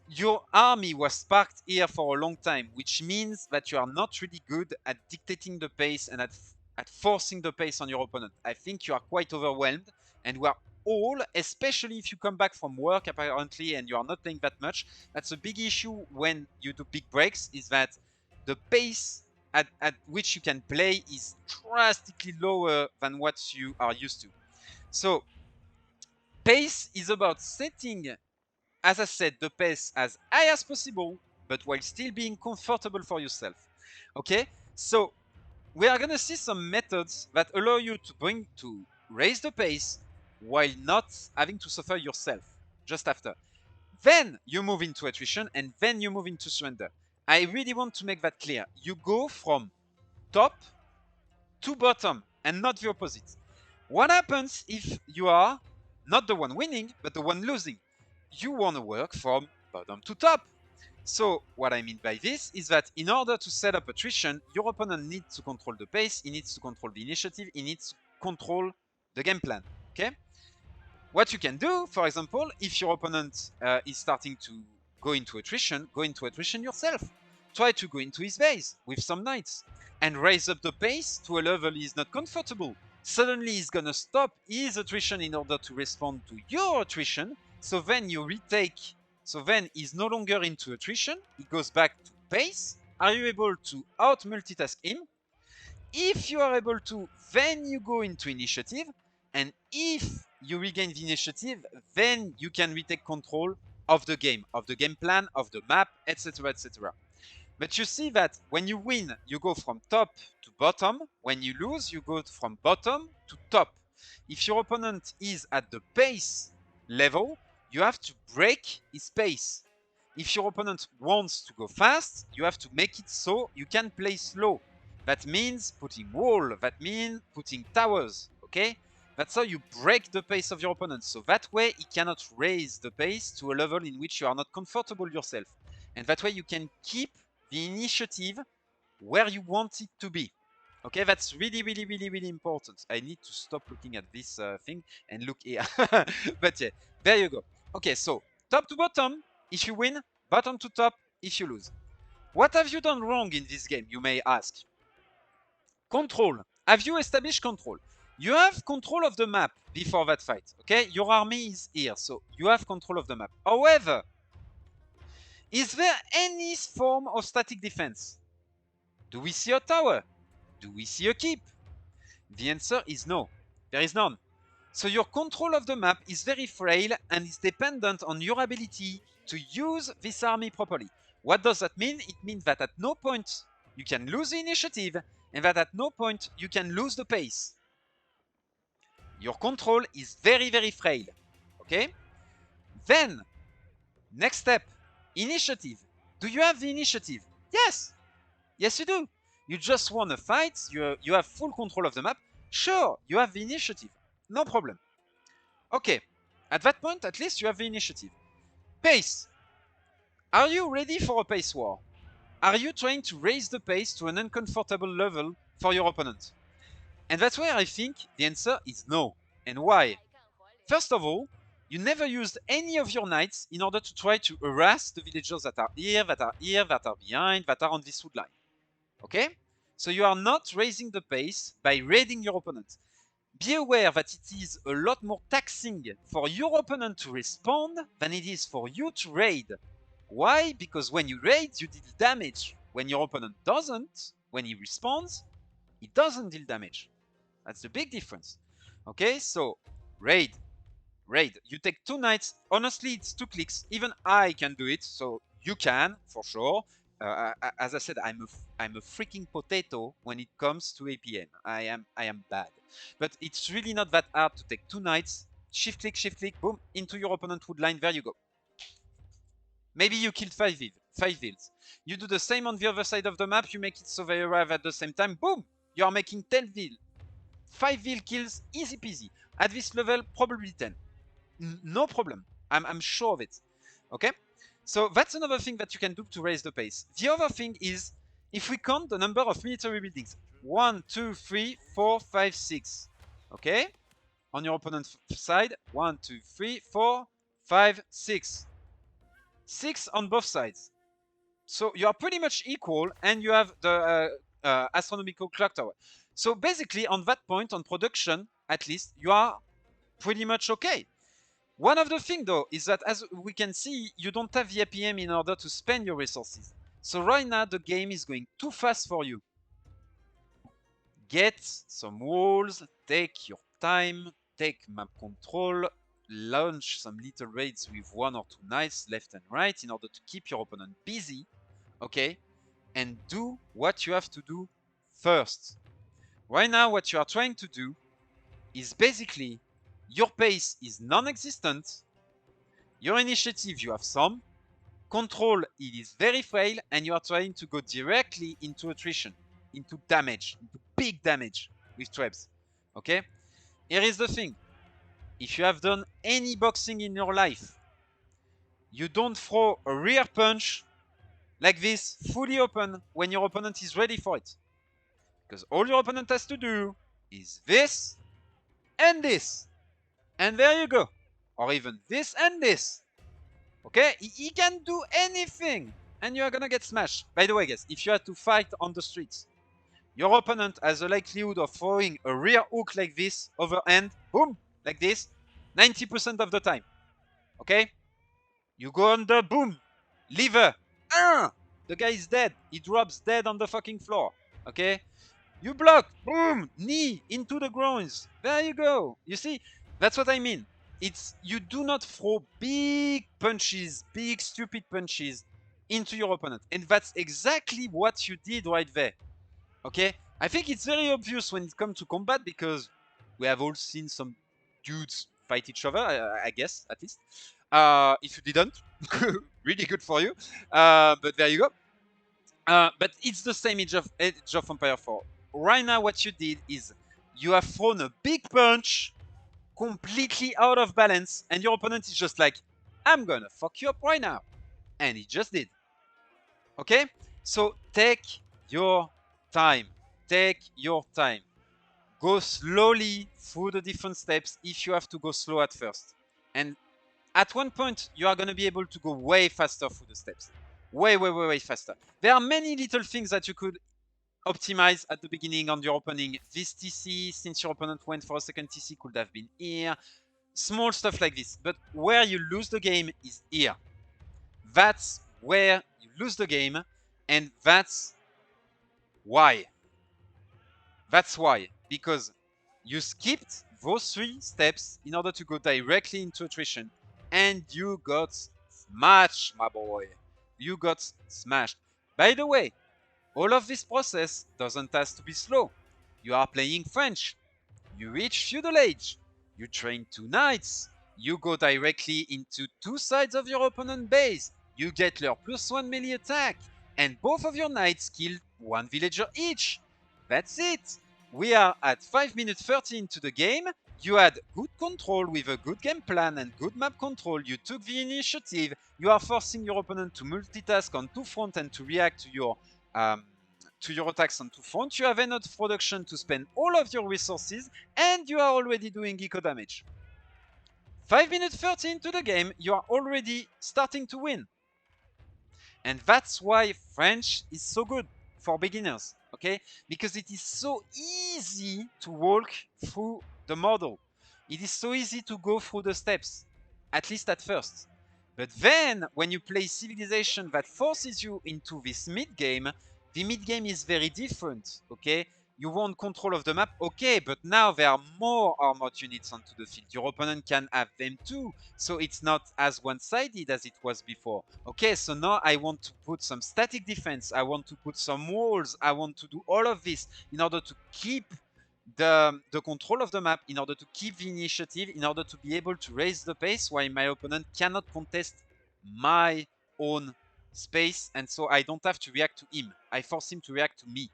your army was parked here for a long time, which means that you are not really good at dictating the pace and at forcing the pace on your opponent. I think you are quite overwhelmed, and we are all, especially if you come back from work apparently and you are not playing that much, that's a big issue when you do big breaks, is that the pace at which you can play is drastically lower than what you are used to. So pace is about setting, as I said, the pace as high as possible, but while still being comfortable for yourself. Okay, so we are gonna see some methods that allow you to raise the pace while not having to suffer yourself just after. Then you move into attrition, and then you move into surrender. I really want to make that clear. You go from top to bottom and not the opposite. What happens if you are not the one winning, but the one losing? You want to work from bottom to top. So what I mean by this is that in order to set up attrition, your opponent needs to control the pace, he needs to control the initiative, he needs to control the game plan, okay? What you can do, for example, if your opponent is starting to go into attrition yourself. Try to go into his base with some knights and raise up the pace to a level he's not comfortable. Suddenly he's gonna stop his attrition in order to respond to your attrition. So then you retake. So then he's no longer into attrition. He goes back to pace. Are you able to out multitask him? If you are able to, then you go into initiative. And if you regain the initiative, then you can retake control of the game plan, of the map, etc., etc. But you see that when you win, you go from top to bottom. When you lose, you go from bottom to top. If your opponent is at the pace level, you have to break his pace. If your opponent wants to go fast, you have to make it so you can play slow. That means putting wall, that means putting towers, okay? That's how you break the pace of your opponent. So that way he cannot raise the pace to a level in which you are not comfortable yourself. And that way you can keep the initiative where you want it to be. Okay, that's really, really, really, really important. I need to stop looking at this thing and look here. But yeah, there you go. Okay, so top to bottom if you win, bottom to top if you lose. What have you done wrong in this game, you may ask? Control. Have you established control? You have control of the map before that fight, okay? Your army is here, so you have control of the map. However, is there any form of static defense? Do we see a tower? Do we see a keep? The answer is no. There is none. So your control of the map is very frail and is dependent on your ability to use this army properly. What does that mean? It means that at no point you can lose the initiative and that at no point you can lose the pace. Your control is very, very frail. Okay? Then, next step, initiative. Do you have the initiative? Yes. Yes, you do. You just won a fight, you have full control of the map. Sure, you have the initiative. No problem. Okay, at that point, at least you have the initiative. Pace. Are you ready for a pace war? Are you trying to raise the pace to an uncomfortable level for your opponent? And that's where I think the answer is no. And why? First of all, you never used any of your knights in order to try to harass the villagers that are here, that are here, that are behind, that are on this wood line. Okay? So you are not raising the pace by raiding your opponent. Be aware that it is a lot more taxing for your opponent to respond than it is for you to raid. Why? Because when you raid, you deal damage. When your opponent doesn't, when he responds, he doesn't deal damage. That's the big difference. Okay, so raid. You take 2 knights. Honestly, it's 2 clicks. Even I can do it, so you can for sure. As I said, I'm a freaking potato when it comes to APM. I am bad, but it's really not that hard to take 2 knights. Shift click, boom, into your opponent wood line. There you go. Maybe you killed 5 vills. You do the same on the other side of the map. You make it so they arrive at the same time. Boom! You are making 10 vill. 5 vill kills, easy peasy. At this level, probably 10. No problem. I'm sure of it. Okay? So that's another thing that you can do to raise the pace. The other thing is, if we count the number of military buildings. 1, 2, 3, 4, 5, 6. Okay? On your opponent's side. 1, 2, 3, 4, 5, 6. 6 on both sides. So you are pretty much equal, and you have the astronomical clock tower. So basically, on that point, on production, at least, you are pretty much okay. One of the things, though, is that as we can see, you don't have the APM in order to spend your resources. So right now, the game is going too fast for you. Get some walls, take your time, take map control, launch some little raids with 1 or 2 knights left and right in order to keep your opponent busy, okay? And do what you have to do first. Right now, what you are trying to do is basically your pace is non-existent, your initiative you have some, control it is very frail, and you are trying to go directly into attrition, into damage, into big damage with traps. Okay? Here is the thing. If you have done any boxing in your life, you don't throw a rear punch like this fully open when your opponent is ready for it. Because all your opponent has to do is this and this. And there you go. Or even this and this. Okay? He can do anything. And you are gonna get smashed. By the way, guys, if you had to fight on the streets, your opponent has a likelihood of throwing a rear hook like this, overhand, boom, like this, 90% of the time. Okay? You go under, boom, lever, the guy is dead. He drops dead on the fucking floor. Okay? You block, boom, knee into the groins. There you go. You see, that's what I mean. It's you do not throw big punches, big stupid punches into your opponent. And that's exactly what you did right there. Okay? I think it's very obvious when it comes to combat because we have all seen some dudes fight each other, I guess, at least. If you didn't, really good for you. But there you go. But it's the same Age of Empire 4. Right now, what you did is you have thrown a big punch completely out of balance, and your opponent is just like, I'm gonna fuck you up right now. And he just did. Okay? So take your time. Take your time. Go slowly through the different steps if you have to go slow at first. And at one point, you are going to be able to go way faster through the steps. Way faster. There are many little things that you could optimize at the beginning on your opening. This TC, since your opponent went for a second TC, could have been here. Small stuff like this. But where you lose the game is here. That's where you lose the game. And that's why. That's why. Because you skipped those 3 steps in order to go directly into attrition. And you got smashed, my boy. You got smashed. By the way, all of this process doesn't have to be slow. You are playing French. You reach feudal age. You train 2 knights. You go directly into 2 sides of your opponent's base. You get their +1 melee attack. And both of your knights kill 1 villager each. That's it. We are at 5 minutes 30 into the game. You had good control with a good game plan and good map control. You took the initiative. You are forcing your opponent to multitask on two fronts and to react to your attacks on two fronts. You have enough production to spend all of your resources, and you are already doing eco damage. 5 minutes 30 into the game, you are already starting to win. And that's why French is so good for beginners, okay? Because it is so easy to walk through the model. It is so easy to go through the steps, at least at first. But then, when you play Civilization that forces you into this mid-game, the mid-game is very different, okay? You want control of the map, okay, but now there are more armored units onto the field. Your opponent can have them too, so it's not as one-sided as it was before. Okay, so now I want to put some static defense, I want to put some walls, I want to do all of this in order to keep the control of the map, in order to keep the initiative, in order to be able to raise the pace while my opponent cannot contest my own space, and so I don't have to react to him. I force him to react to me.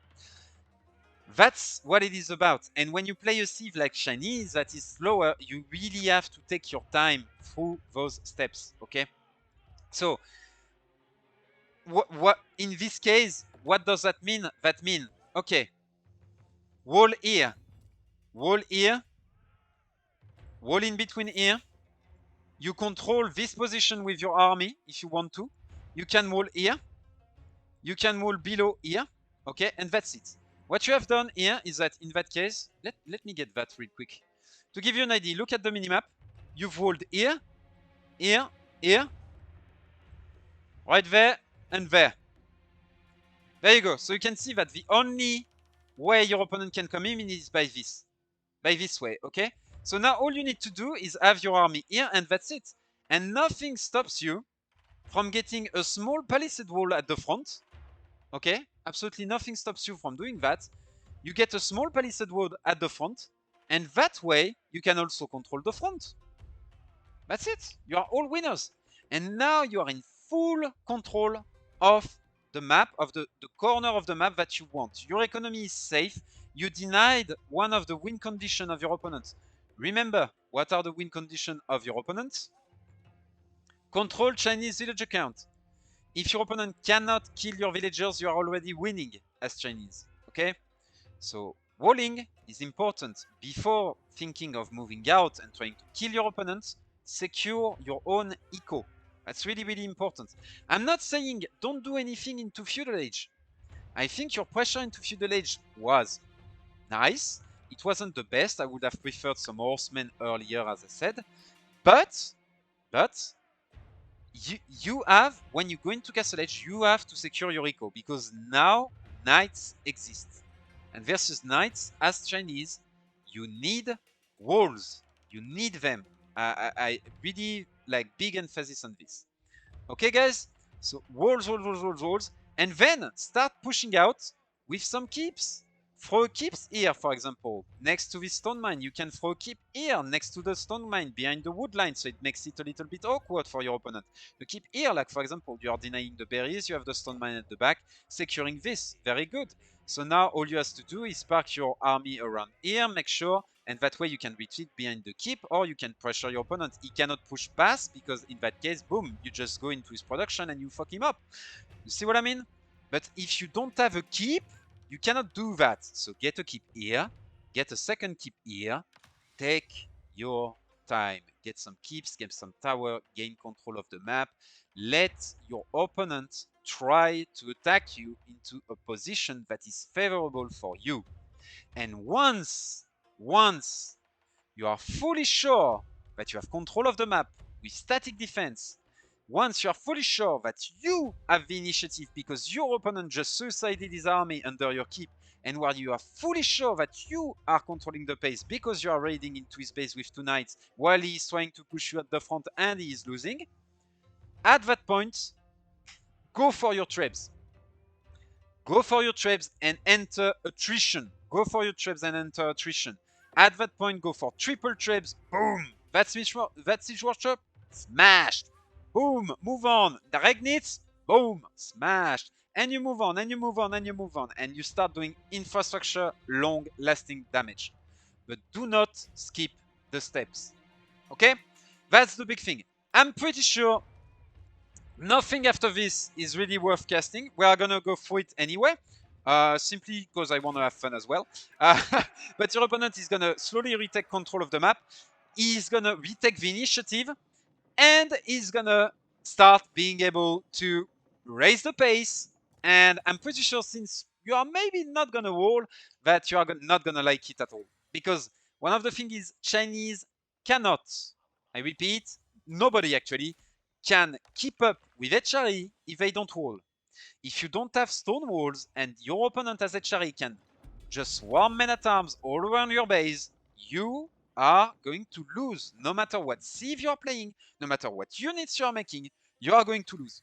That's what it is about. And when you play a Civ like Chinese that is slower, you really have to take your time through those steps, okay? So, what in this case, what does that mean? That means, okay, wall here, wall in between here. You control this position with your army if you want to. You can wall here. You can wall below here, okay? And that's it. What you have done here is that in that case, let me get that real quick. To give you an idea, look at the minimap. You've walled here, here, here, right there, and there. There you go. So you can see that the only way your opponent can come in is by this way, okay? So now all you need to do is have your army here, and that's it. And nothing stops you from getting a small palisade wall at the front, okay? Absolutely nothing stops you from doing that. You get a small palisade wall at the front, and that way you can also control the front. That's it. You are all winners. And now you are in full control of the map, of the corner of the map that you want. Your economy is safe. You denied one of the win conditions of your opponent. Remember, what are the win conditions of your opponent? Control Chinese village account. If your opponent cannot kill your villagers, you are already winning as Chinese, okay? So walling is important. Before thinking of moving out and trying to kill your opponent, secure your own eco. That's really, really important. I'm not saying don't do anything into feudal age. I think your pressure into feudal age was nice. It wasn't the best. I would have preferred some horsemen earlier, as I said. But you have, when you go into Castle Age, you have to secure your eco, because now knights exist. And versus knights, as Chinese, you need walls. You need them. I really like big emphasis on this. Okay, guys? So walls, and then start pushing out with some keeps. Throw keeps here, for example, next to this stone mine. You can throw a keep here, next to the stone mine, behind the wood line, so it makes it a little bit awkward for your opponent. You keep here, like for example, you are denying the berries, you have the stone mine at the back, securing this. Very good. So now all you have to do is park your army around here, make sure, and that way you can retreat behind the keep, or you can pressure your opponent. He cannot push past, because in that case, boom, you just go into his production and you fuck him up. You see what I mean? But if you don't have a keep, you cannot do that. So get a keep here, get a second keep here, take your time. Get some keeps, get some tower, gain control of the map. Let your opponent try to attack you into a position that is favorable for you. And once you are fully sure that you have control of the map with static defense, once you are fully sure that you have the initiative because your opponent just suicided his army under your keep, and where you are fully sure that you are controlling the pace because you are raiding into his base with 2 knights while he is trying to push you at the front and he is losing, at that point, go for your trebs. Go for your trebs and enter attrition. Go for your trebs and enter attrition. At that point, go for triple trebs. Boom! That's Siege Workshop. Smashed. Boom! Move on. The Regnitz. Boom! Smashed. and you move on, and you move on, and you move on, and you start doing infrastructure long-lasting damage. But do not skip the steps. Okay? That's the big thing. I'm pretty sure nothing after this is really worth casting. We are gonna go through it anyway, simply because I want to have fun as well. But your opponent is gonna slowly retake control of the map. He's gonna retake the initiative, and he's gonna start being able to raise the pace. And I'm pretty sure, since you are maybe not gonna wall, that you are not gonna like it at all. Because one of the things is Chinese cannot, I repeat, nobody actually can keep up with HRE if they don't wall. If you don't have stone walls and your opponent has HRE can just swarm men at arms all around your base, you are going to lose no matter what sieve you are playing, no matter what units you are making, you are going to lose.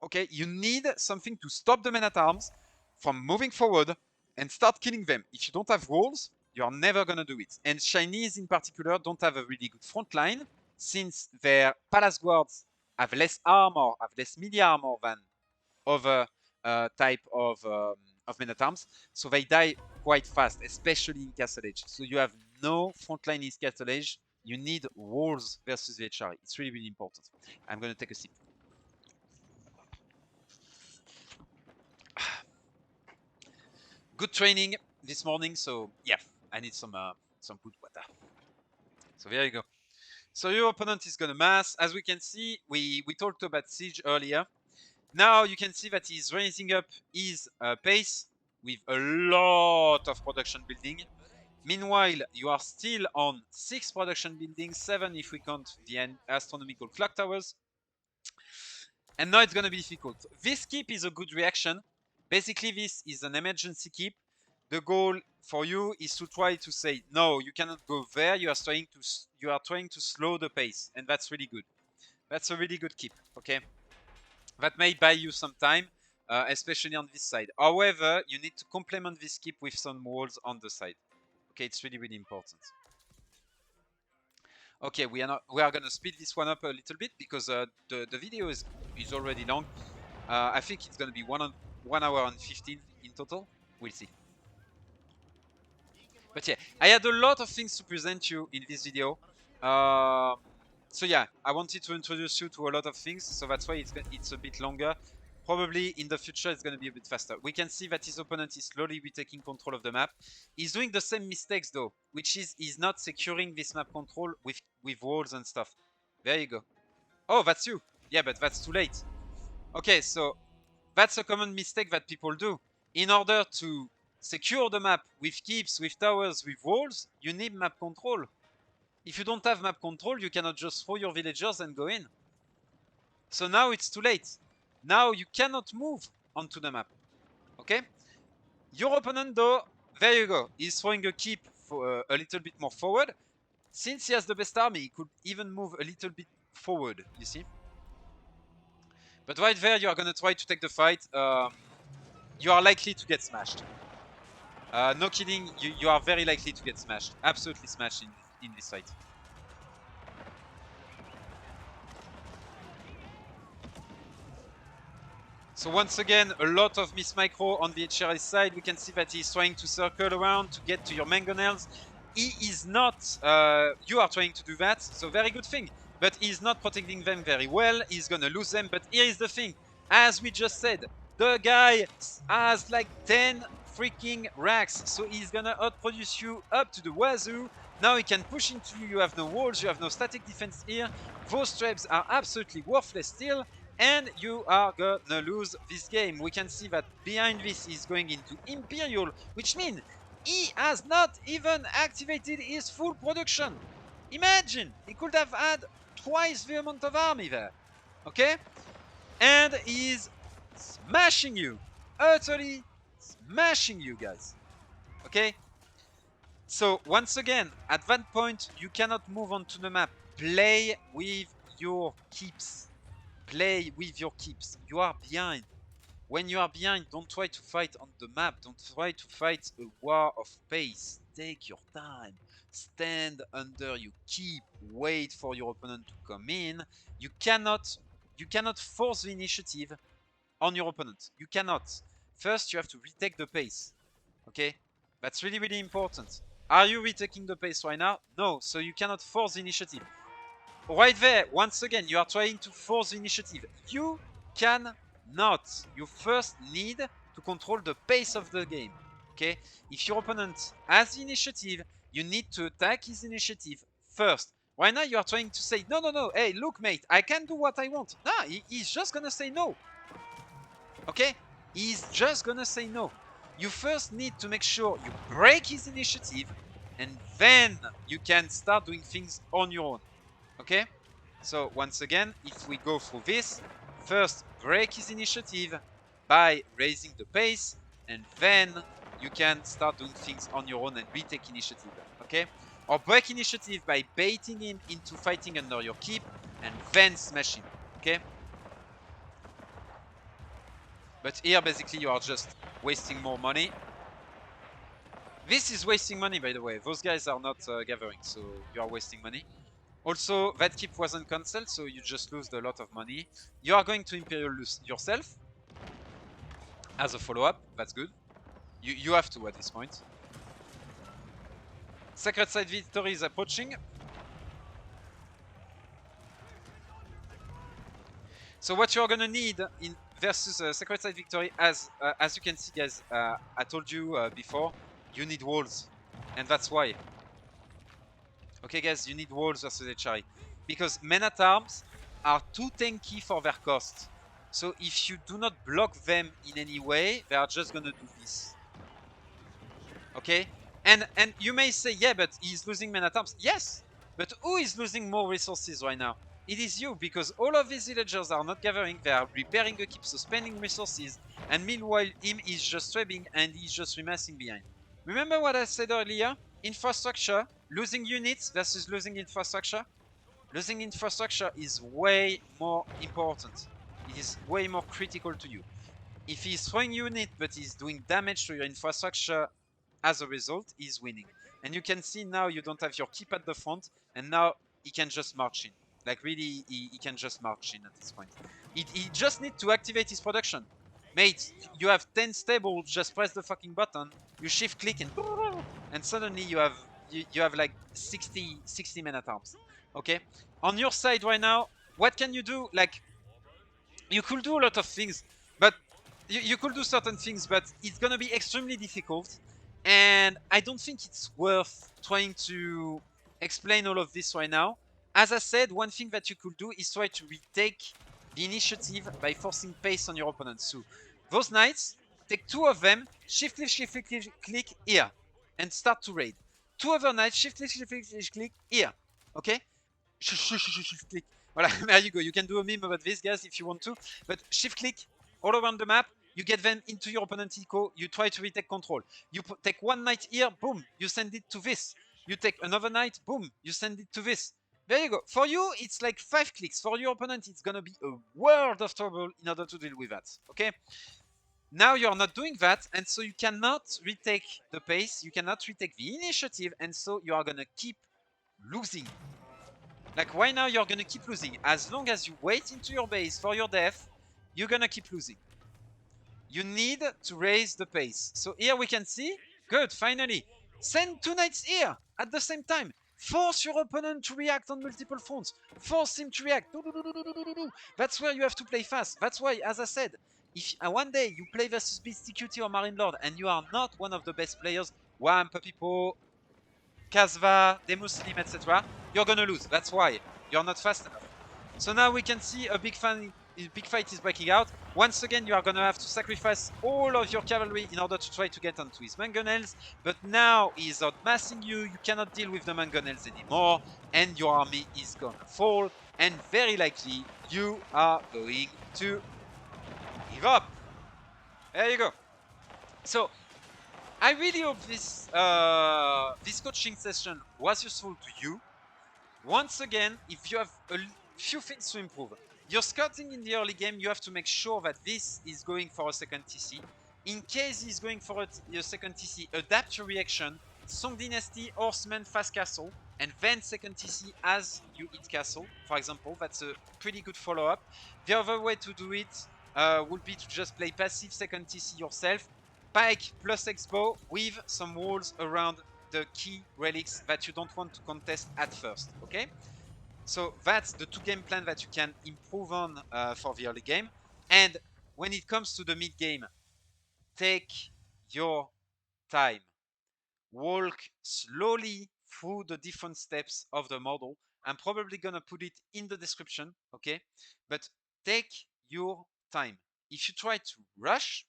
Okay, you need something to stop the men at arms from moving forward and start killing them. If you don't have walls, you are never gonna do it. And Chinese in particular don't have a really good front line, since their palace guards have less armor, have less melee armor than other type of men at arms, so they die quite fast, especially in Castle Age. So you have no frontline in Castle Age. You need walls versus the HRE. It's really, really important. I'm gonna take a sip. Good training this morning, so yeah, I need some good water. So there you go. So your opponent is gonna mass. As we can see, we talked about siege earlier. Now you can see that he's raising up his pace with a lot of production building. Meanwhile, you are still on 6 production buildings, 7 if we count the astronomical clock towers. And now it's gonna be difficult. This keep is a good reaction. Basically, this is an emergency keep. The goal for you is to try to say, no, you cannot go there. You are trying to slow the pace, and that's really good. That's a really good keep, okay? That may buy you some time, especially on this side. However, you need to complement this keep with some walls on the side. Okay, it's really, really important. Okay, we are gonna speed this one up a little bit because the video is already long. I think it's gonna be 1 hour and 15 in total. We'll see. But yeah, I had a lot of things to present you in this video. So yeah, I wanted to introduce you to a lot of things, so that's why it's a bit longer. Probably in the future it's going to be a bit faster. We can see that his opponent is slowly retaking control of the map. He's doing the same mistakes though, which is he's not securing this map control with walls and stuff. There you go. Oh, that's you. Yeah, but that's too late. Okay, so that's a common mistake that people do. In order to secure the map with keeps, with towers, with walls, you need map control. If you don't have map control, you cannot just throw your villagers and go in. So now it's too late. Now you cannot move onto the map. Okay? Your opponent though, there you go. He's throwing a keep for a little bit more forward. Since he has the best army, he could even move a little bit forward, you see? But right there, you are going to try to take the fight. You are likely to get smashed. No kidding, you are very likely to get smashed. Absolutely smashed in this fight. So once again, a lot of miss micro on the HRS side. We can see that he's trying to circle around to get to your mangonels. He is not, you are trying to do that, so very good thing. But he's not protecting them very well. He's gonna lose them, but here is the thing. As we just said, the guy has like 10 freaking racks, so he's gonna outproduce you up to the wazoo. Now he can push into you. You have no walls, you have no static defense here. Those traps are absolutely worthless still, and you are gonna lose this game. We can see that behind this is going into Imperial, which means he has not even activated his full production. Imagine, he could have had twice the amount of army there, okay? And he's smashing you, utterly smashing you guys, okay? So once again, at that point, you cannot move onto the map. Play with your keeps. Play with your keeps. You are behind. When you are behind, don't try to fight on the map. Don't try to fight a war of pace. Take your time. Stand under your keep. Wait for your opponent to come in. You cannot force the initiative on your opponent. You cannot. First, you have to retake the pace. Okay? That's really, really important. Are you retaking the pace right now? No, so you cannot force the initiative. Right there, once again, you are trying to force the initiative. You cannot. You first need to control the pace of the game. Okay? If your opponent has the initiative, you need to attack his initiative first. Right now, you are trying to say, no, no, no, hey, look, mate, I can do what I want. Nah, he's just gonna say no. Okay? He's just gonna say no. You first need to make sure you break his initiative, and then you can start doing things on your own. Okay? So once again, if we go through this, first break his initiative by raising the pace, and then you can start doing things on your own and retake initiative. Okay? Or break initiative by baiting him into fighting under your keep, and then smash him. Okay? But here, basically, you are just wasting more money. This is wasting money, by the way. Those guys are not gathering, so you are wasting money. Also, that keep wasn't cancelled, so you just lose a lot of money. You are going to Imperial yourself as a follow-up. That's good. You have to at this point. Sacred Side Victory is approaching. So what you're gonna need in versus Sacred Side Victory, as you can see, guys, I told you before, you need walls, and that's why. Okay, guys, you need walls versus HRE because men-at-arms are too tanky for their cost. So if you do not block them in any way, they are just gonna do this. Okay, and you may say, yeah, but he's losing men-at-arms. Yes, but who is losing more resources right now? It is you, because all of these villagers are not gathering, they are repairing a keep, so spending resources, and meanwhile him is just swabbing and he's just remassing behind. Remember what I said earlier? Infrastructure, losing units versus losing infrastructure. Losing infrastructure is way more important. It is way more critical to you. If he's throwing unit but he's doing damage to your infrastructure, as a result, he's winning. And you can see now you don't have your keep at the front, and now he can just march in. Like really, he can just march in at this point. He just needs to activate his production. Mate, you have 10 stables, just press the fucking button, you shift click and suddenly you have like 60 men-at-arms. Okay? On your side right now, what can you do? Like, you could do a lot of things, but you could do certain things, but it's gonna be extremely difficult. And I don't think it's worth trying to explain all of this right now. As I said, one thing that you could do is try to retake the initiative by forcing pace on your opponent. So those knights, take 2 of them, shift click here, and start to raid. 2 other knights, shift click here. Okay? Shift click. Voilà, there you go. You can do a meme about this, guys, if you want to. But shift click all around the map. You get them into your opponent's eco. You try to retake control. You take 1 knight here. Boom. You send it to this. You take another knight. Boom. You send it to this. There you go. For you, it's like 5 clicks. For your opponent, it's gonna be a world of trouble in order to deal with that. Okay? Now you're not doing that, and so you cannot retake the pace. You cannot retake the initiative, and so you are gonna keep losing. Like right now, you're gonna keep losing. As long as you wait into your base for your death, you're gonna keep losing. You need to raise the pace. So here we can see, good, finally. Send 2 knights here at the same time. Force your opponent to react on multiple fronts. Force him to react. That's where you have to play fast. That's why, as I said, if one day you play versus Beast TQT or Marine Lord and you are not one of the best players, Wham, Puppy Po, Kasva, Demuslim, etc., you're gonna lose. That's why you're not fast enough. So now we can see a big fight is breaking out. Once again, you are gonna have to sacrifice all of your cavalry in order to try to get onto his mangonels. But now he's outmassing you. You cannot deal with the mangonels anymore, and your army is gonna fall. And very likely, you are going to give up. There you go. So I really hope this this coaching session was useful to you. Once again, if you have a few things to improve, your scouting in the early game, you have to make sure that this is going for a second TC. In case he's going for a second TC, adapt your reaction, Song Dynasty, Horseman, Fast Castle, and then second TC as you hit Castle, for example. That's a pretty good follow-up. The other way to do it, would be to just play passive second TC yourself, pike plus expo with some walls around the key relics that you don't want to contest at first, okay? So that's the two game plan that you can improve on for the early game. And when it comes to the mid game, take your time. Walk slowly through the different steps of the model. I'm probably gonna put it in the description, okay? But take your time. If you try to rush,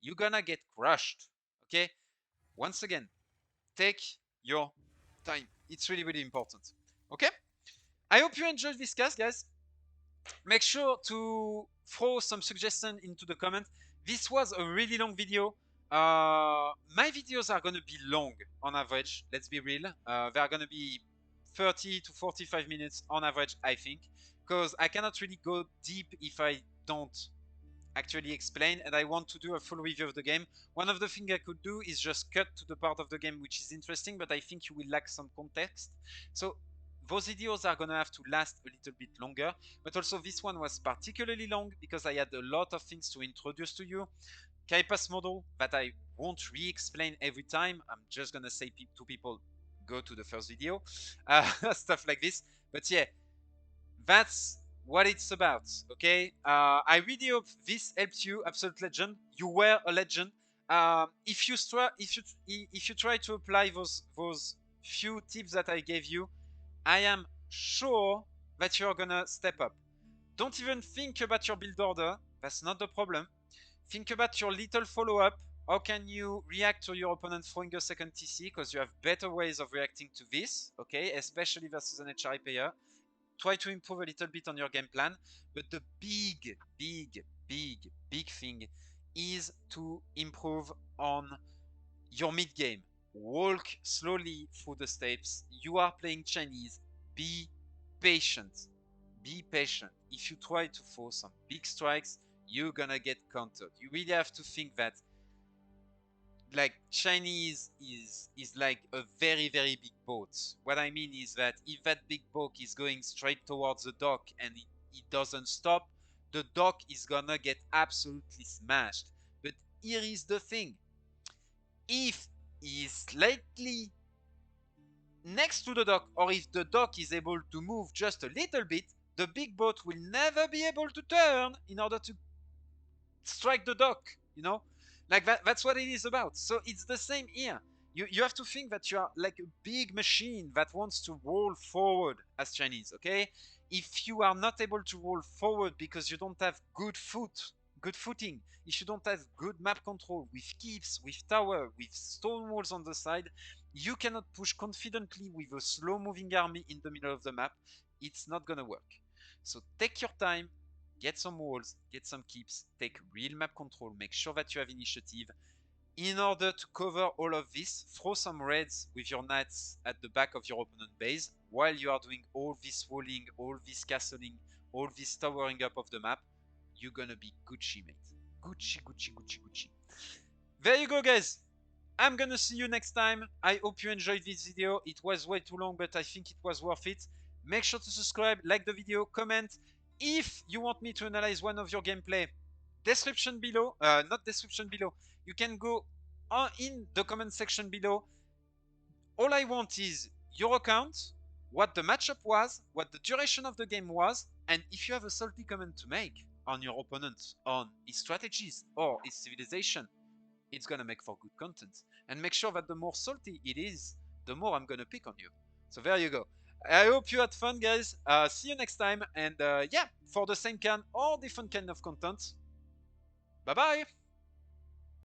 you're gonna get crushed, okay? Once again, take your time. It's really, really important, okay? I hope you enjoyed this cast, guys. Make sure to throw some suggestions into the comment. This was a really long video. My videos are gonna be long on average. Let's be real. They're gonna be 30 to 45 minutes on average, I think, because I cannot really go deep if I don't actually explain, and I want to do a full review of the game. One of the things I could do is just cut to the part of the game which is interesting, but I think you will lack some context. So those videos are gonna have to last a little bit longer, but also this one was particularly long because I had a lot of things to introduce to you. Kaipa's model that I won't re-explain every time. I'm just gonna say to people, go to the first video, stuff like this. But yeah, that's what it's about, okay? I really hope this helped you, Absolute Legend. You were a legend. If you try to apply those few tips that I gave you, I am sure that you're gonna step up. Don't even think about your build order. That's not the problem. Think about your little follow-up. How can you react to your opponent throwing a second TC? Because you have better ways of reacting to this, okay? Especially versus an HRI player. Try to improve a little bit on your game plan. But the big thing is to improve on your mid game. Walk slowly through the steps. You are playing Chinese. Be patient. Be patient. If you try to force some big strikes, you're gonna get countered. You really have to think that like Chinese is like a very big boat. What I mean is that if that big boat is going straight towards the dock and it doesn't stop, the dock is gonna get absolutely smashed. But here is the thing: if he's slightly next to the dock, or if the dock is able to move just a little bit, the big boat will never be able to turn in order to strike the dock, you know? Like that's what it is about. So it's the same here. You have to think that you are like a big machine that wants to roll forward as Chinese, okay? If you are not able to roll forward because you don't have good footing, if you don't have good map control with keeps, with tower, with stone walls on the side, you cannot push confidently with a slow moving army in the middle of the map. It's not gonna work. So take your time, get some walls, get some keeps, take real map control, make sure that you have initiative. In order to cover all of this, throw some raids with your knights at the back of your opponent base while you are doing all this walling, all this castling, all this towering up of the map. You're gonna be Gucci, mate. Gucci. There you go, guys. I'm gonna see you next time. I hope you enjoyed this video. It was way too long, but I think it was worth it. Make sure to subscribe, like the video, comment. If you want me to analyze one of your gameplay, description below, not description below, you can go in the comment section below. All I want is your account, what the matchup was, what the duration of the game was, and if you have a salty comment to make on your opponent, on his strategies or his civilization, it's gonna make for good content. And make sure that the more salty it is, the more I'm gonna pick on you. So there you go. I hope you had fun, guys. See you next time. And yeah, for the same kind or different kind of content. Bye bye.